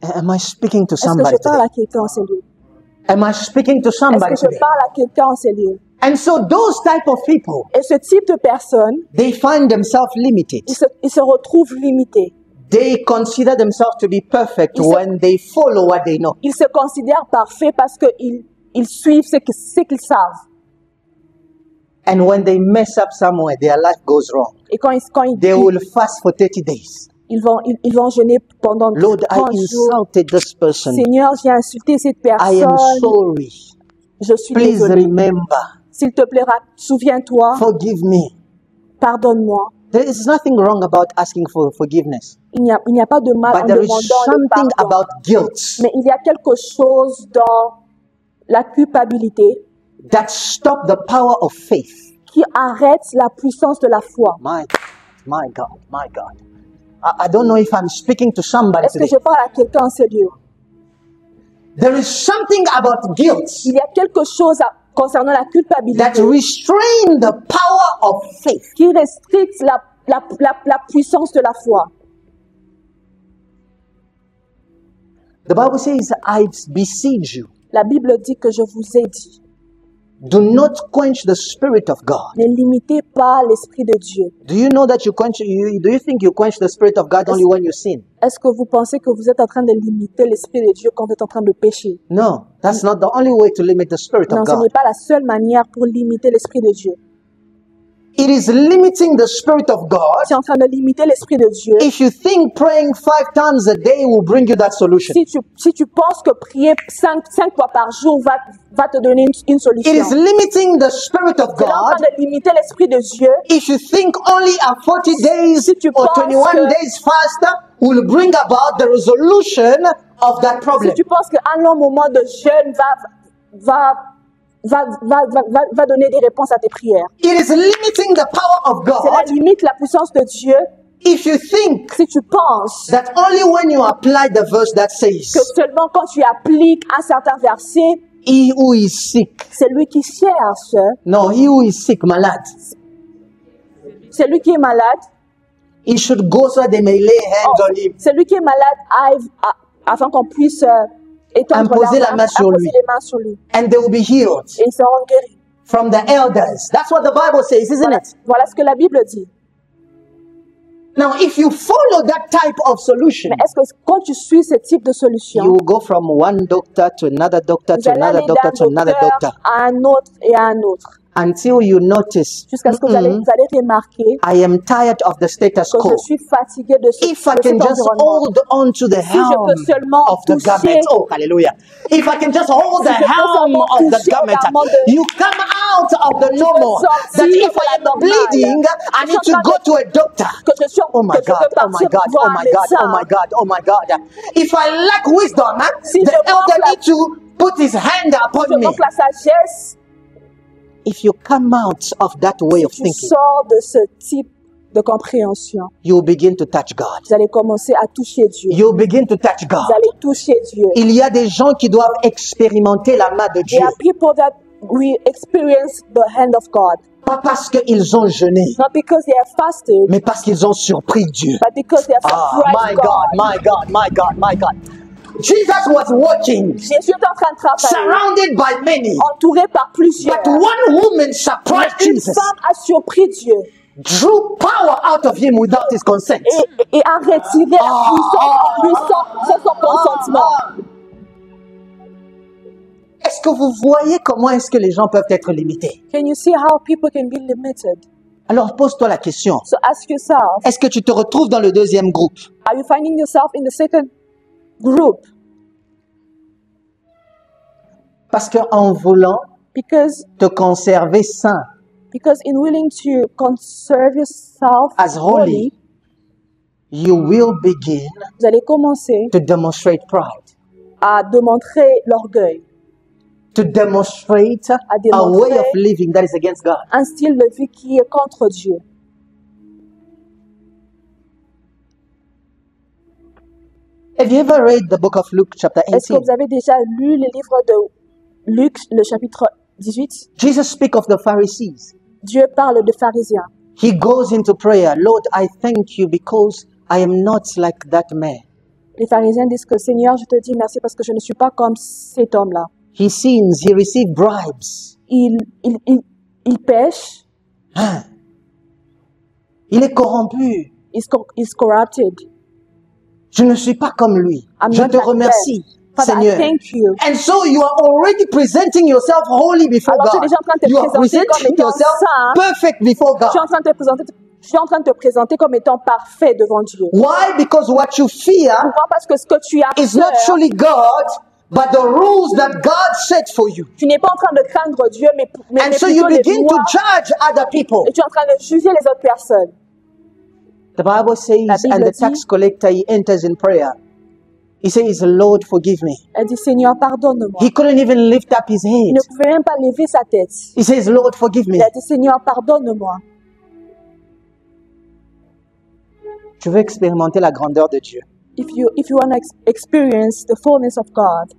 Am I speaking to Est-ce que somebody je parle today? à quelqu'un en ces lieux? Am I speaking to Est-ce somebody que je today? parle à quelqu'un en ces lieux? And so those type of people, Et ce type de personnes, they find themselves limited. ils se retrouvent limités. They consider themselves to be perfect Ils se- when they follow what they know. Ils se considèrent parfaits parce qu'ils suivent ce qu'ils savent. And when they mess up somewhere, their life goes wrong. Et quand They will fast for 30 days. ils vont jeûner pendant Lord, I 30 jours. insulted this person. Seigneur, j'ai insulté cette I am personne. sorry. Je suis Please désolée. remember. S'il te plaira, souviens-toi, Forgive me. pardonne-moi. There is nothing wrong about asking for forgiveness. Il n'y a pas de mal en But there is demandant le something pardon. about guilt Mais il y a quelque chose dans la culpabilité that stops the power of faith. qui arrête la puissance de la foi. My God, my God. I don't know if I'm speaking to somebody Est-ce que today. je parle à quelqu'un en ce lieu? There is something about guilt Il y a quelque chose concernant la that culpabilité restrains the power of faith. qui restricte la puissance de la foi. The Bible says, I beseech you, La Bible dit que je vous ai dit, do not quench the Spirit of God. ne limitez pas l'Esprit de Dieu. Do you know that do you think you quench the Spirit of God only when you sin? Est-ce que vous pensez que vous êtes en train de limiter l'Esprit de Dieu quand vous êtes en train de pécher? No, that's not the only way to limit the Spirit Non, of ce God. n'est pas la seule manière pour limiter l'Esprit de Dieu. It is limiting the Spirit of God Tu es en train de limiter l'Esprit de Dieu. if you think praying 5 times a day will bring you that solution. Si tu penses que prier 5 fois par jour va te donner une It solution. is limiting the Spirit of Tu es en train God de limiter l'Esprit de Dieu if you think only a 40 days Si tu or penses 21 que- days fast will bring about the resolution of that Si problem. tu penses qu'un long moment de jeûne va donner des réponses à tes prières. It is limiting the power of C'est la God limite, la puissance de Dieu. if you think Si tu penses that only when you apply the verse that que says, seulement quand tu appliques un certain verset, he who is sick, c'est lui qui cherche, no, he who is sick, malade, c'est lui qui est malade, he should go so they may lay hands on him. c'est lui qui est malade afin qu'on puisse étendre Imposer la main, main sur imposer lui. les mains sur lui. And they will be healed Et ils seront guéris. from the elders. That's what the Bible says, isn't Voilà, it? voilà ce que la Bible dit. Now, if you follow that type of solution, Mais est-ce que quand tu suis ce type de solution, you will go from one doctor to another doctor vous to allez another aller doctor d'un to another docteur doctor à un autre et à un autre, until you notice, jusqu'à ce que vous allez remarquer I am tired of the status que quo. je suis fatigué de, If I de can cet just environnement. hold on to the Si je helm peux seulement of the toucher- garment, oh hallelujah! If I can just hold the je peux helm seulement of the toucher au garment, garment de- you come out of the normal. sortir That if de la I am normale. bleeding, I need to go to a doctor. Que je suis, Oh my que je God, peux oh my partir God, voir oh un my God, médecin. oh my God, oh my God. If I lack wisdom, Si the je manque elder la- need to put his hand upon Je me. manque la sagesse. If you come out of that way Si of tu thinking, sors de ce type de compréhension. you begin to touch God. Vous allez commencer à toucher Dieu. You begin to touch God. Vous allez toucher Dieu. Il y a des gens qui doivent expérimenter la main de Dieu. There are people that we experience the hand of God. Pas parce qu'ils ont jeûné, Not because they have fasted, mais parce qu'ils ont surpris Dieu. but because they have Ah, surprised my God, my God, my God, my God. Jesus was walking, Jésus est en train de travailler, surrounded by many, entouré par plusieurs. but one woman surprised Une Jesus, femme a surpris Dieu drew power out of him without his consent. et a retiré la puissance en lui sans son consentement. Est-ce que vous voyez comment est-ce que les gens peuvent être limités? Can you see how people can be limited? Alors pose-toi la question. So ask yourself, Est-ce que tu te retrouves dans le deuxième groupe? are you finding yourself in the second group? Parce qu'en voulant Because te conserver saint, in willing to conserve yourself as holy, you will begin vous allez commencer to demonstrate pride, à démontrer l'orgueil, to demonstrate a way of living that is against God. un style de vie qui est contre Dieu. Have you ever read the book of Luke chapter Est-ce que 18? vous avez déjà lu le livre de Luc, le chapitre 18? Jesus speaks of the Pharisees. Dieu parle de pharisiens. He goes into prayer. Lord, I thank you because I am not like that man. Les pharisiens disent que Seigneur, je te dis merci parce que je ne suis pas comme cet homme-là. He sins. He receives bribes. Il pêche, Hein? Il est corrompu. is corrupted. Je ne suis pas comme lui. I'm Je not te like remercie, that. Father, Seigneur. I thank you. And so you are already presenting yourself holy before Alors, tu es God. déjà en train de te You are présenter comme presenting étant yourself saint. perfect before Je suis God. en train de te présenter comme étant parfait devant Dieu. Why? Because what you fear Pourquoi? Parce que ce que tu as is not peur, truly God, but the rules that God set for you. tu n'es pas en train de craindre Dieu, mais And so you plutôt les begin to lois, judge other people. et tu es en train de juger les autres personnes. The Bible says, La Bible and the dit- tax collector, he enters in prayer. He says, Lord, forgive me. Elle dit, Seigneur, pardonne-moi. He couldn't even lift up his Il head. ne pouvait même pas lever sa tête. He says, Lord, forgive me. Il a dit, Seigneur, pardonne-moi. Tu veux expérimenter la grandeur de Dieu. If you want to experience the fullness of God,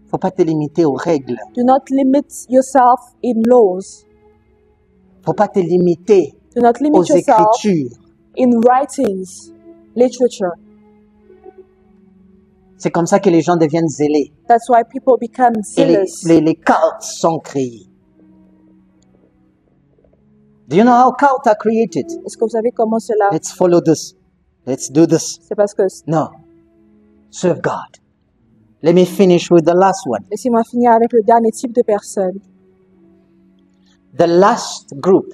Faut pas te limiter aux règles. do not limit yourself in laws. Faut pas te limiter Do not limit aux yourself écritures. in writings, literature. C'est comme ça que les gens deviennent zélés. That's why people become Et zealous. les cultes sont créés. Do you know how cults are created? Est-ce que vous savez comment cela? Let's follow this. Let's do this. C'est parce que, No. Serve God. Let me finish with the last one. laissez-moi finir avec le dernier type de personne. The last group.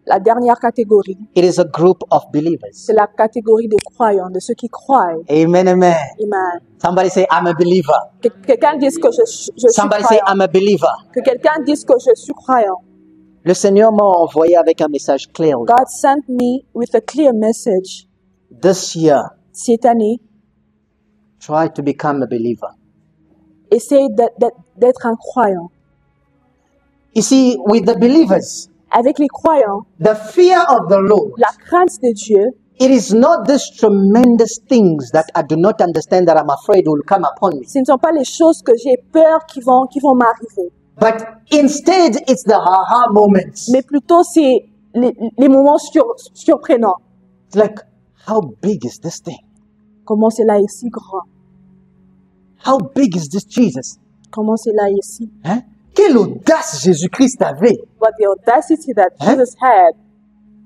La dernière catégorie, It is a group of believers. c'est la catégorie des croyants, de ceux qui croient. Amen, amen. Amen. Somebody say, I'm a believer. Que quelqu'un dise que je suis Somebody say, croyant. I'm a believer. Que quelqu'un dise que je suis croyant. Le Seigneur m'a envoyé avec un message clair. God sent me with a clear message. This year, Cette année, try to become a believer. essaye d'être un croyant. You see, with the believers, Avec les croyants, the fear of the Lord, la crainte de Dieu, it is not these tremendous things that I do not understand that I'm afraid will come upon me. ce ne sont pas les choses que j'ai peur qui vont m'arriver. But instead, it's the aha moments. Mais plutôt, c'est les moments surprenants. It's like, how big is this thing? Comment cela est si grand? How big is this Jesus? Comment cela est si... Hein? Quelle audace Jésus-Christ avait. But the audacity that Hein? Jesus had,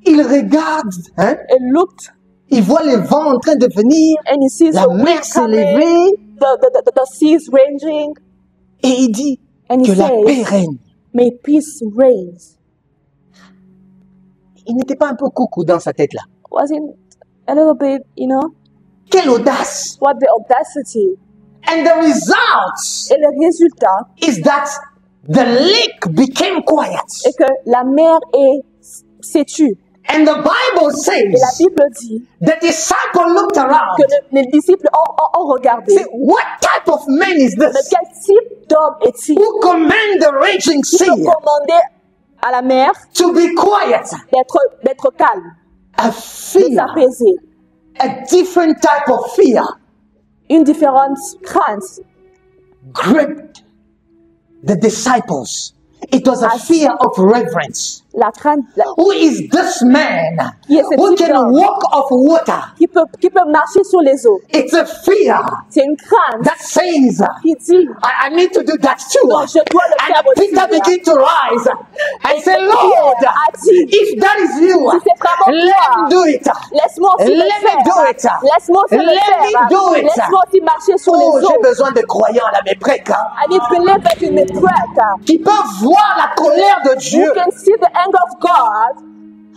Il regarde, hein? and looked, Il voit les vents en train de venir, and he sees la the wind mer s'est coming, levée, the seas raging, et il dit and he que la paix says, règne. may peace reign. Il n'était pas un peu coucou dans sa tête là. Wasn't a little bit, Quelle audace! what the audacity. And the result Et le résultat is that the lake became quiet. est que la mer s'est tue. And the Bible Et la says Bible dit the disciple looked around. que les disciples ont regardé. Say, what type of man is Mais this? quel type d'homme est-il Who command the raging qui sea peut commander à la mer to be quiet? d'être calme? A de fear, s'apaiser. a different type of fear Une différente crainte gripped the disciples. It was a fear of reverence. la crainte Who is this man Qui est ce who type can d'homme? walk off water? qui peut marcher sur les eaux. It's a fear C'est une crainte that says, qui dit, I need to do that too. non, je dois le faire And aussi. Peter began to rise and say, Pierre Lord, a dit, if that is you, si c'est vraiment let toi, me do it. laisse-moi aussi Let le me faire. do it. Laisse-moi aussi le Let me faire. do it. Laisse-moi aussi marcher sur Oh, les j'ai eaux. besoin de croyants à mes prêtres I need to live it in the prayer. qui peuvent voir la colère de Dieu. You can see the anger of God.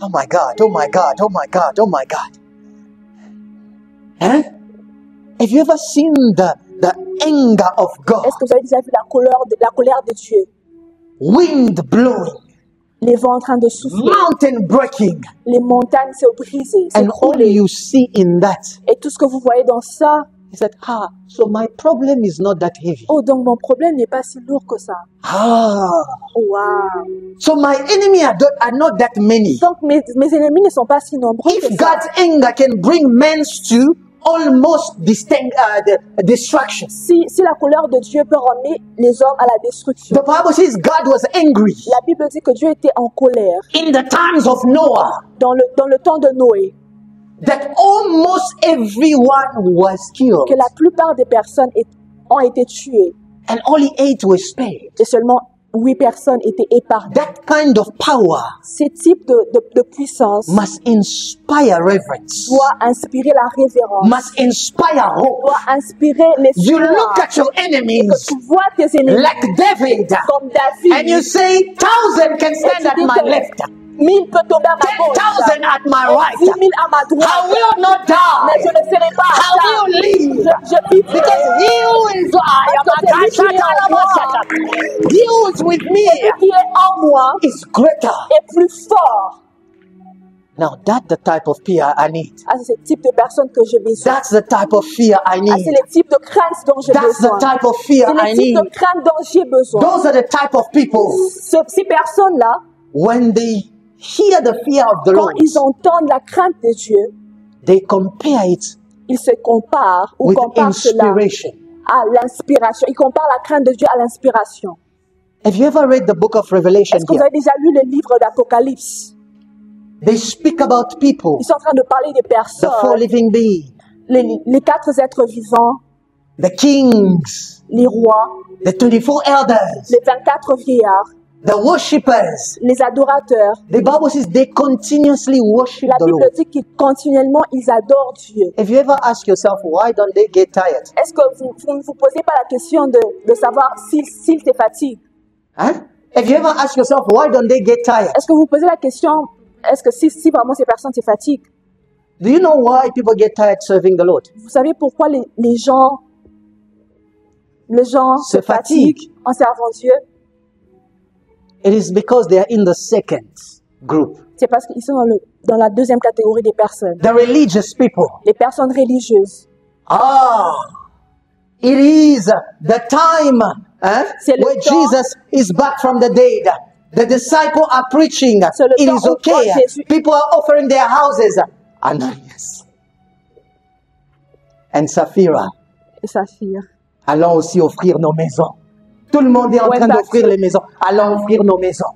Oh my God, oh my God, oh my God, oh my God. Hein? Have you ever seen the anger of God? Est-ce que vous avez déjà vu la colère de Dieu? Wind blowing, Les vents en train de souffler, mountain breaking, les montagnes se briser, and all s'écrouler. you see in that Et tout ce que vous voyez dans ça, is that, so my problem is not that heavy. oh, donc mon problème n'est pas si lourd que ça. Oh, wow. So my enemy are not that many. Donc mes ennemis ne sont pas si nombreux que If ça. God's anger can bring men to almost destruction. Si la colère de Dieu peut ramener les hommes à la destruction. The Bible says God was angry La Bible dit que Dieu était en colère in the times of Noah, dans le temps de Noé, that almost everyone was killed, que la plupart des personnes ont été tuées and only 8 were spared. et seulement 8 personnes étaient épargnées. That kind of power Ce type de puissance must inspire reverence, doit inspirer la révérence, must inspire hope. doit inspirer You l'espoir. look at your Que enemies tu vois tes ennemis like David, comme David, and you say, 1,000 can stand at my left, 1000 peut tomber à ma gauche, 10,000 at my right. 10 000 à ma I droite, will not mais die. je ne serai pas I atteint. will live. Je vivrai. Because he who is he who is with me Qui est en moi is greater. est plus fort. Now that's the type of fear I need. Ah, c'est ce type de personne que j'ai besoin. That's the type of fear I Ah, c'est need. le type de crainte dont j'ai That's the besoin. type of fear C'est I le type need. de crainte dont j'ai besoin. Those are the type of people, Ces personnes-là, when they hear the fear of the quand Lord, ils entendent la crainte de Dieu, they compare it ils se comparent ou with comparent cela inspiration. à l'inspiration. Ils comparent la crainte de Dieu à l'inspiration. Have you ever read the book of Revelation Est-ce que vous here? avez déjà lu le livre d'Apocalypse? They speak about people, Ils sont en train de parler des the 4 personnes, living beings, les 4 êtres vivants, the kings, les rois, the 24 elders, les 24 vieillards, the worshippers. les adorateurs. The Bible says they continuously worship La the Bible Lord. dit qu'ils continuellement, ils adorent Dieu. Have you ever asked yourself, why don't they get tired? Est-ce que vous ne vous posez pas la question de savoir s'ils se fatiguent? Huh? Have you ever asked yourself, why don't they get tired? Est-ce que vous posez la question, est-ce que si vraiment ces personnes se fatiguent? Do you know why people get tired serving the Lord? Vous savez pourquoi les gens se fatiguent en servant Dieu? It is because they are in the second group. C'est parce qu'ils sont dans la deuxième catégorie des personnes. The religious people. Les personnes religieuses. It is the time C'est le where temps. Jesus is back from the dead. The disciples are preaching. C'est le It temps is où okay. quand Jésus- People are offering their houses. Ananias and Sapphira. Et Saphir. Allons aussi offrir nos maisons. Tout le monde est en Ouais, train bah, d'offrir les maisons. Allons offrir nos maisons.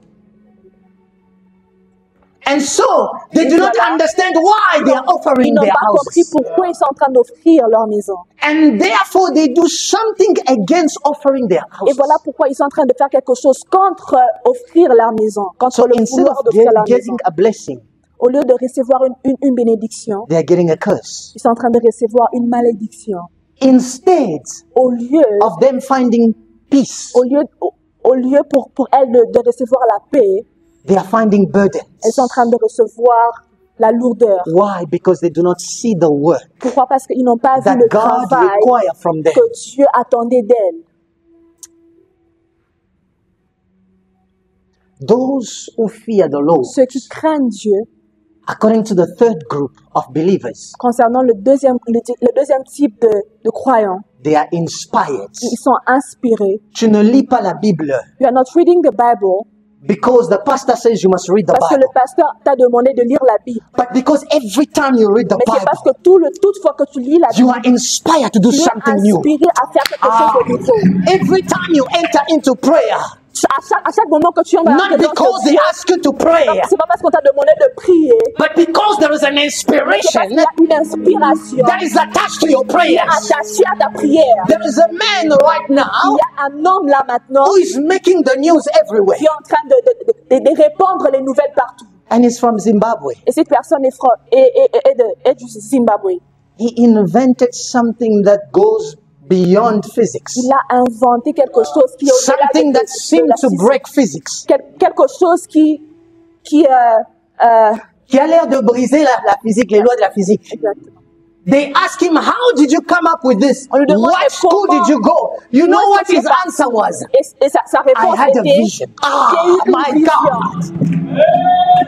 And so, they do not Voilà. understand why they are Ils offering n'ont their pas compris houses. pourquoi ils sont en train d'offrir leur maison. And therefore, they do something against offering their Et houses. voilà pourquoi ils sont en train de faire quelque chose contre offrir leur maison, contre So le instead vouloir of d'offrir leur maison. getting a blessing, Au lieu de recevoir une bénédiction, they are getting a curse. ils sont en train de recevoir une malédiction. Instead Au lieu of them finding peace, au lieu pour elles de recevoir la paix, they are finding burdens. elles sont en train de recevoir la lourdeur. Why? Because they do not see the work Pourquoi? Parce qu'ils n'ont pas vu that le God travail requires from them. que Dieu attendait d'elles. Those who fear the Lord, Ceux qui craignent Dieu, according to the third group of believers, concernant le deuxième type de croyants, they are inspired. ils sont inspirés. Tu ne lis pas la Bible You are not reading the Bible Because the pastor says you must read the Parce que le Bible. pasteur t'a demandé de lire la Bible. But because every time you read the Mais c'est parce Bible, que toute fois que tu lis la you Bible, are inspired to do tu es something new. inspiré à faire quelque chose de nouveau. Every time you enter into prayer, À chaque moment que tu entres dans la not présence because de they Dieu, ask you to pray, c'est pas parce qu'on t'a demandé de prier, but because there is an mais c'est parce inspiration qu'il y a une inspiration that is attached to your qui est prayers. attachée à ta prière. There is a man right Il now y a un homme là maintenant who is making the news everywhere, qui est en train de répandre les nouvelles partout. and he's from Zimbabwe. Et cette personne est du Zimbabwe. He invented something that goes beyond physics, Il a inventé quelque chose qui est au-delà something that seems la to physique. break physics, Quelque chose qui qui a l'air de briser la physique, les lois de la physique. exactement. They ask him, how did you come up with this? On lui demande, What school comment- did you go? You know Où what est-ce que his tu es parti? answer was? Et sa I réponse had a était, vision. j'ai Ah, eu une my vision. God.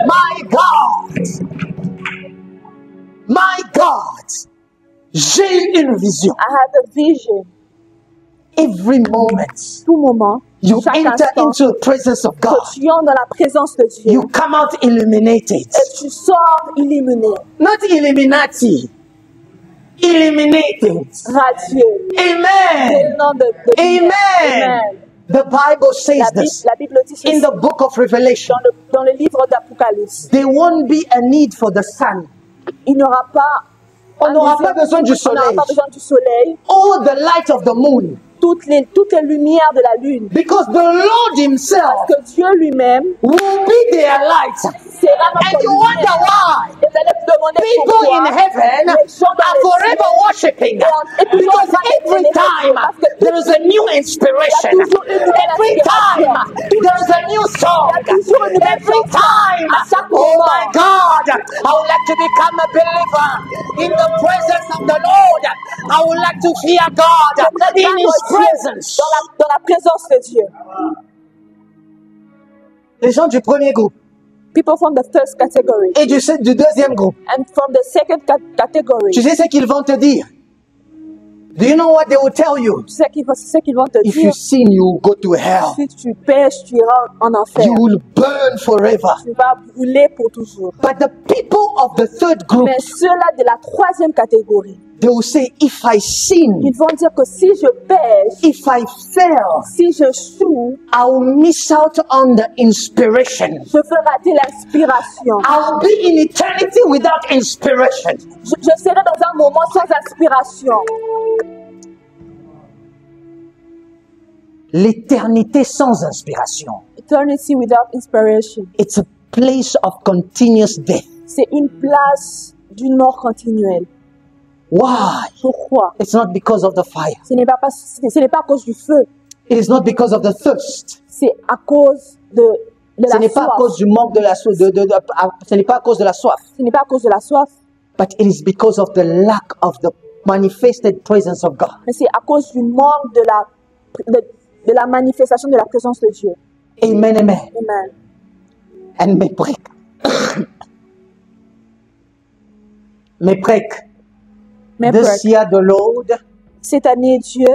My God. My God. J'ai eu une vision. I had a vision. Every moment Tout moment, you chaque enter instant, into the presence of que God, tu entres dans la présence de Dieu, you come out illuminated. et tu sors illuminé, Not Illuminati. Illuminated. radieux. C'est Amen. le nom de Amen. Amen. The Bible says this La Bible dit in ceci the book of Revelation. dans le livre d'Apocalypse. There won't be a need for the sun. Il n'y aura pas On n'aura pas besoin du on n'aura soleil. pas besoin du soleil, Or the light of the moon. toutes les lumières de la lune. Because the Lord himself Parce que Dieu lui-même will be their light. sera And notre you wonder lumière. why Et vous allez vous demander people in pourquoi heaven les gens dans are les forever cieux worshiping. et toujours Because en train de every célébrer time parce que there is a new inspiration. il y a toujours une nouvelle Every time inspiration. there is a new song. Il y a toujours une nouvelle Every chanson. time. À chaque Oh moment. my God. I would like to become a believer in the presence of the Lord. I would like to fear God J'aimerais in His vivre presence. dans la présence de Dieu. Les gens du premier groupe People from the first category et du deuxième groupe. and from the second category. Tu sais ce qu'ils vont te dire? Do you know what they will tell you? Tu sais ce qu'ils vont te If dire. you sin, you will go to hell. Si tu pêches, tu iras en enfer. You will burn forever. Tu vas brûler pour toujours. But the people of the third group, Mais ceux-là de la troisième catégorie, they will say, if I sin, ils vont dire que si je pêche, if I fail, si je choue, I will miss out on the inspiration. je vais rater l'inspiration. I will be in eternity without inspiration. Je serai dans un moment sans inspiration. L'éternité sans inspiration. Eternity without inspiration. It's a place of continuous death. C'est une place d'une mort continuelle. Why? Pourquoi? It's not because of the fire. Ce n'est pas à cause du feu. It is not because of the thirst. C'est à cause de Ce la n'est pas à soif. cause du manque de la soif. Ce n'est pas à cause de la soif. Ce n'est pas à cause de la soif, But it is because of the lack of the manifested presence of God. mais c'est à cause du manque de la manifestation de la présence de Dieu. Amen, amen. Amen. And meprek. Meprek. Mais This year the Lord cette année, Dieu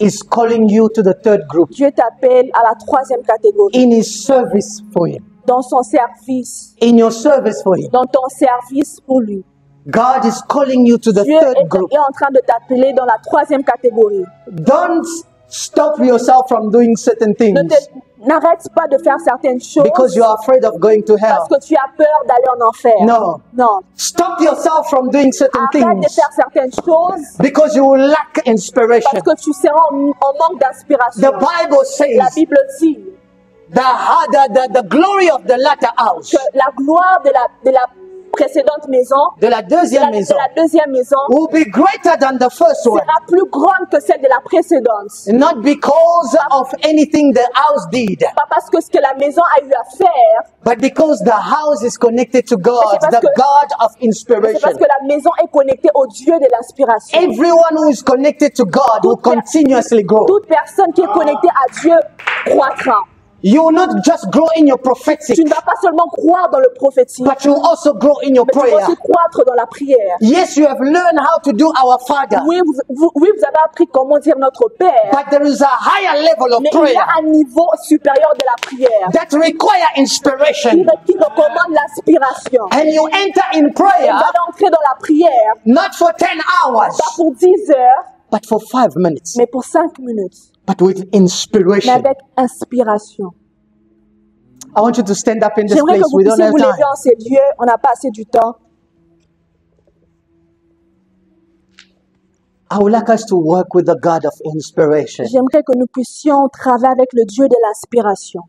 is calling you to the third group t'appelle à la troisième catégorie. in His service for Him. Dans son service, In your service for Him. dans ton service pour lui. God is calling you to the Dieu third group. est en train de t'appeler dans la troisième catégorie. Don't stop yourself from doing certain things N'arrête pas de faire certaines choses because you are afraid of going to hell. parce que tu as peur d'aller en enfer. No. Non. Stop yourself from doing certain Arrête de things faire certaines choses because you will lack inspiration. parce que tu seras en manque d'inspiration. The Bible La says Bible dit the glory of the latter house, que la gloire de la précédente maison, de la deuxième de maison, la deuxième maison, will be greater than the first one. sera plus grande que celle de la précédente. Not because of anything the house did, Pas parce que ce que la maison a eu à faire, but because the house is connected to God, c'est parce the que- God of c'est inspiration. parce que la maison est connectée au Dieu de l'inspiration. Everyone who is connected to God will continuously grow. Toute personne qui est connectée à Dieu croîtra. You will not just grow in your prophetic, Tu ne vas pas seulement croire dans le prophétique, but you will also grow in your mais tu vas prayer. aussi croître dans la prière. Yes, you have learned how to do our Father, Oui, vous avez appris comment dire notre Père, but there is a higher level of mais il y prayer a un niveau supérieur de la prière that require inspiration. qui recommande l'aspiration. And you enter in Et prayer vous allez entrer dans la prière, not for 10 hours, pas pour 10 heures, but for 5 minutes, mais pour 5 minutes, but with mais inspiration. avec inspiration. I want you to stand up in this J'aimerais que place. vous We don't puissiez have vous time. lever en ces lieux, on n'a pas assez du temps. I would like us to work with the God of inspiration, J'aimerais que nous puissions travailler avec le Dieu de l'inspiration.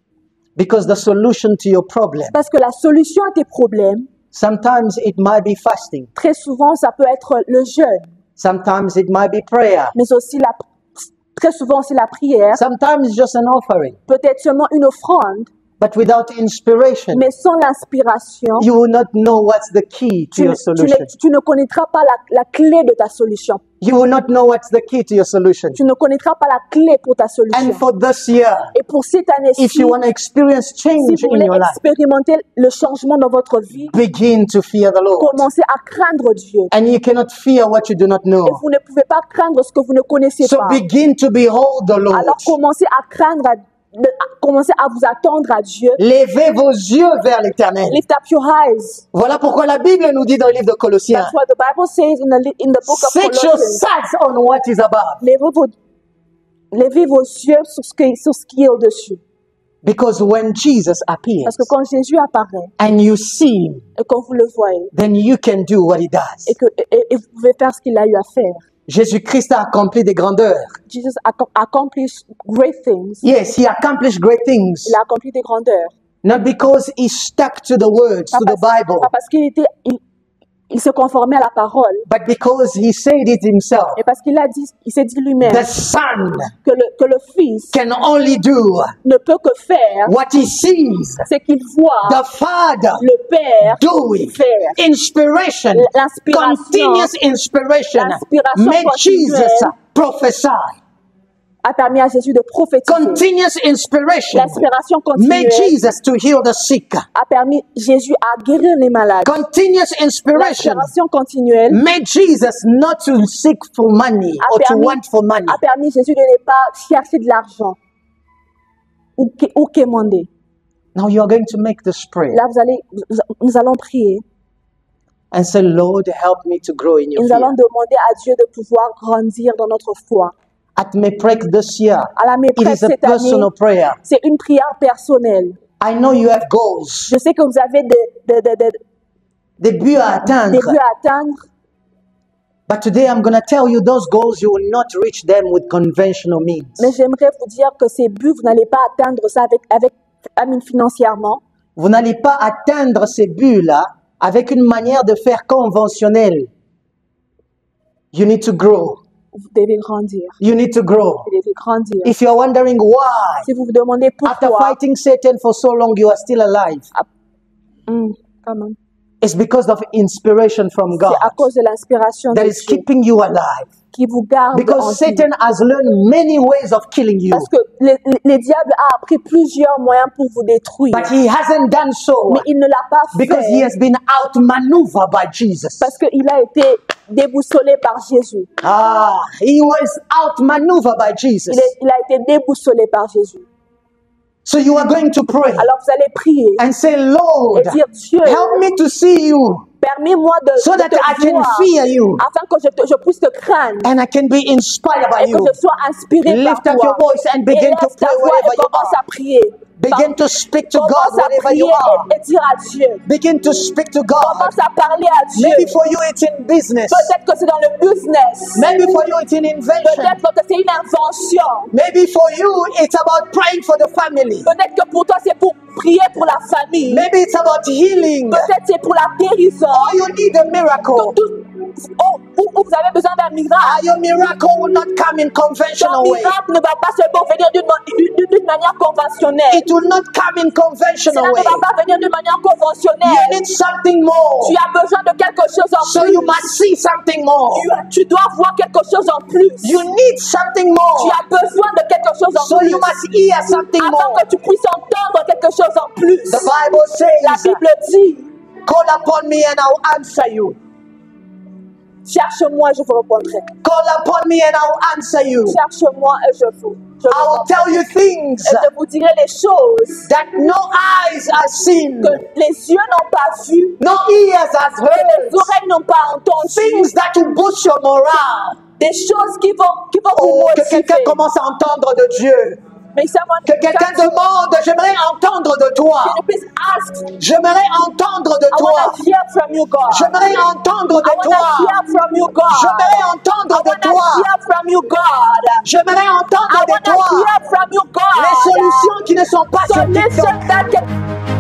because the solution to your problem, Parce que la solution à tes problèmes, sometimes it might be fasting, très souvent, ça peut être le jeûne, sometimes it might be prayer, mais aussi très souvent aussi la prière, sometimes just an offering. peut-être seulement une offrande, But without inspiration, mais sans l'inspiration, you will not know what's the key to your solution. tu ne connaîtras pas la clé de ta solution. You will not know what's the key to your solution. Tu ne connaîtras pas la clé pour ta solution. And for this year, Et pour cette année-ci, if you want to experience si change vous in voulez your life, expérimenter le changement dans votre vie, begin to fear the Lord. commencez à craindre Dieu. And you cannot fear what you do not Et know. vous ne pouvez pas craindre ce que vous ne connaissez So pas. begin to behold the Lord. Alors commencez à craindre, commencez à vous attendre à Dieu. Levez vos yeux vers l'éternel. Lift up your eyes. Voilà pourquoi la Bible nous dit dans le livre de Colossiens, That's what the Bible says in the book of set your Colossians. sights on what is above. Levez vos yeux sur ce qui est au-dessus. Because when Jesus appears Parce que quand Jésus apparaît and you see him, et quand vous le voyez then you can do what he does. et vous pouvez faire ce qu'il a eu à faire. Jésus-Christ a accompli des grandeurs. Jesus accomplished great things. Yes, he accomplished great things. Il a accompli des grandeurs. Not because he stuck to the words, to the Bible, Pas parce il se conformait à la parole, but because he said it himself. mais parce il s'est dit lui-même The Son que le Fils can only do ne peut que faire what he sees ce qu'il voit the Father le Père doing. faire. Inspiration, L'inspiration. continuous inspiration, L'inspiration made continuelle. Jesus prophesy. A permis à Jésus de prophétiser. Continuous inspiration L'inspiration made continuelle Jesus to heal the sick. a permis Jésus à guérir les malades. Continuous inspiration L'inspiration continuelle made Jesus not to seek for money or to want for money. a permis Jésus de ne pas chercher de l'argent ou quémander. Now you are going to make this prayer Là, nous allons prier. and say, Lord, help me to grow in your Nous fear. allons demander à Dieu de pouvoir grandir dans notre foi. At Meprek this year, À la it mépresse is a cette année, personal prayer. c'est une prière personnelle. I know you have goals, Je sais que vous avez des buts à des atteindre. buts à atteindre, But today I'm going to tell you those goals, you will not reach them with conventional means. mais j'aimerais vous dire que ces buts, vous n'allez pas atteindre ça financièrement. Vous n'allez pas atteindre ces buts-là avec une manière de faire conventionnelle. You need to grow. Vous devez grandir. You need to grow. Vous devez grandir. If you're wondering why, Si vous vous demandez after pourquoi, fighting Satan for so long, you are still alive, quand même, it's because of inspiration from God c'est à cause de l'inspiration de that is Dieu keeping you alive. qui vous garde en Because vie. Satan has learned many ways of killing you, Parce que le diable a appris plusieurs moyens pour vous détruire. but he hasn't done so Mais il ne l'a pas because he fait has been outmaneuvered by Jesus. parce qu'il a été déboussolé par Jésus. He was outmaneuvered by Jesus. Il a été déboussolé par Jésus. So you are going to pray Alors vous allez prier and say, Lord, et dire, Dieu, help me to see you permets-moi so de that te I can voir fear you afin que je puisse te craindre and I can be inspired by et que you. je sois inspiré Lift par up your toi. voice and Et begin to lève ta pray voix wherever et you commence are. à prier. Begin to speak to God Commence à wherever prier you are. et dire à Dieu. Begin to speak to God. Commence à parler à Dieu. Maybe for you it's in business. Peut-être que c'est dans le business. Maybe for you it's in invention. Peut-être que c'est une invention. Maybe for you it's about praying for the family. Peut-être que pour toi c'est pour prier pour la famille. Maybe it's about healing. Peut-être c'est pour la guérison. Or you need a miracle. où vous avez besoin d'un miracle. Your miracle will not come in Ton conventional way. miracle ne va pas seulement venir d'une manière conventionnelle. It will not come in conventional Cela ne way. va pas venir d'une manière You conventionnelle. need something more. Tu as besoin de quelque chose en So plus. you must see something more. Tu dois voir quelque chose en plus. You need something Tu more. as besoin de quelque chose en So plus. you must hear something Afin more. que tu puisses entendre quelque chose en plus. The Bible La says, Bible dit, call upon me and I'll answer you. cherche-moi et je vous répondrai. Call upon me and I'll answer you. Cherche-moi et je vous I'll tell you things et je vous dirai les choses that no eyes have seen, que les yeux n'ont pas vues, no ears have que les heard. oreilles n'ont pas entendues. Things that will boost your morale. Des choses qui vont vous Oh, que motiver. quelqu'un commence à entendre de Dieu. Mais someone Que quelqu'un demande, j'aimerais entendre de toi. can you please ask? J'aimerais entendre de I toi. want to hear from you, God. J'aimerais entendre I de want to toi. hear from you, God. J'aimerais I entendre de want to toi. hear from you, God. J'aimerais I entendre de want to toi. hear from you, God. Les solutions qui ne sont pas sur Solution TikTok. that can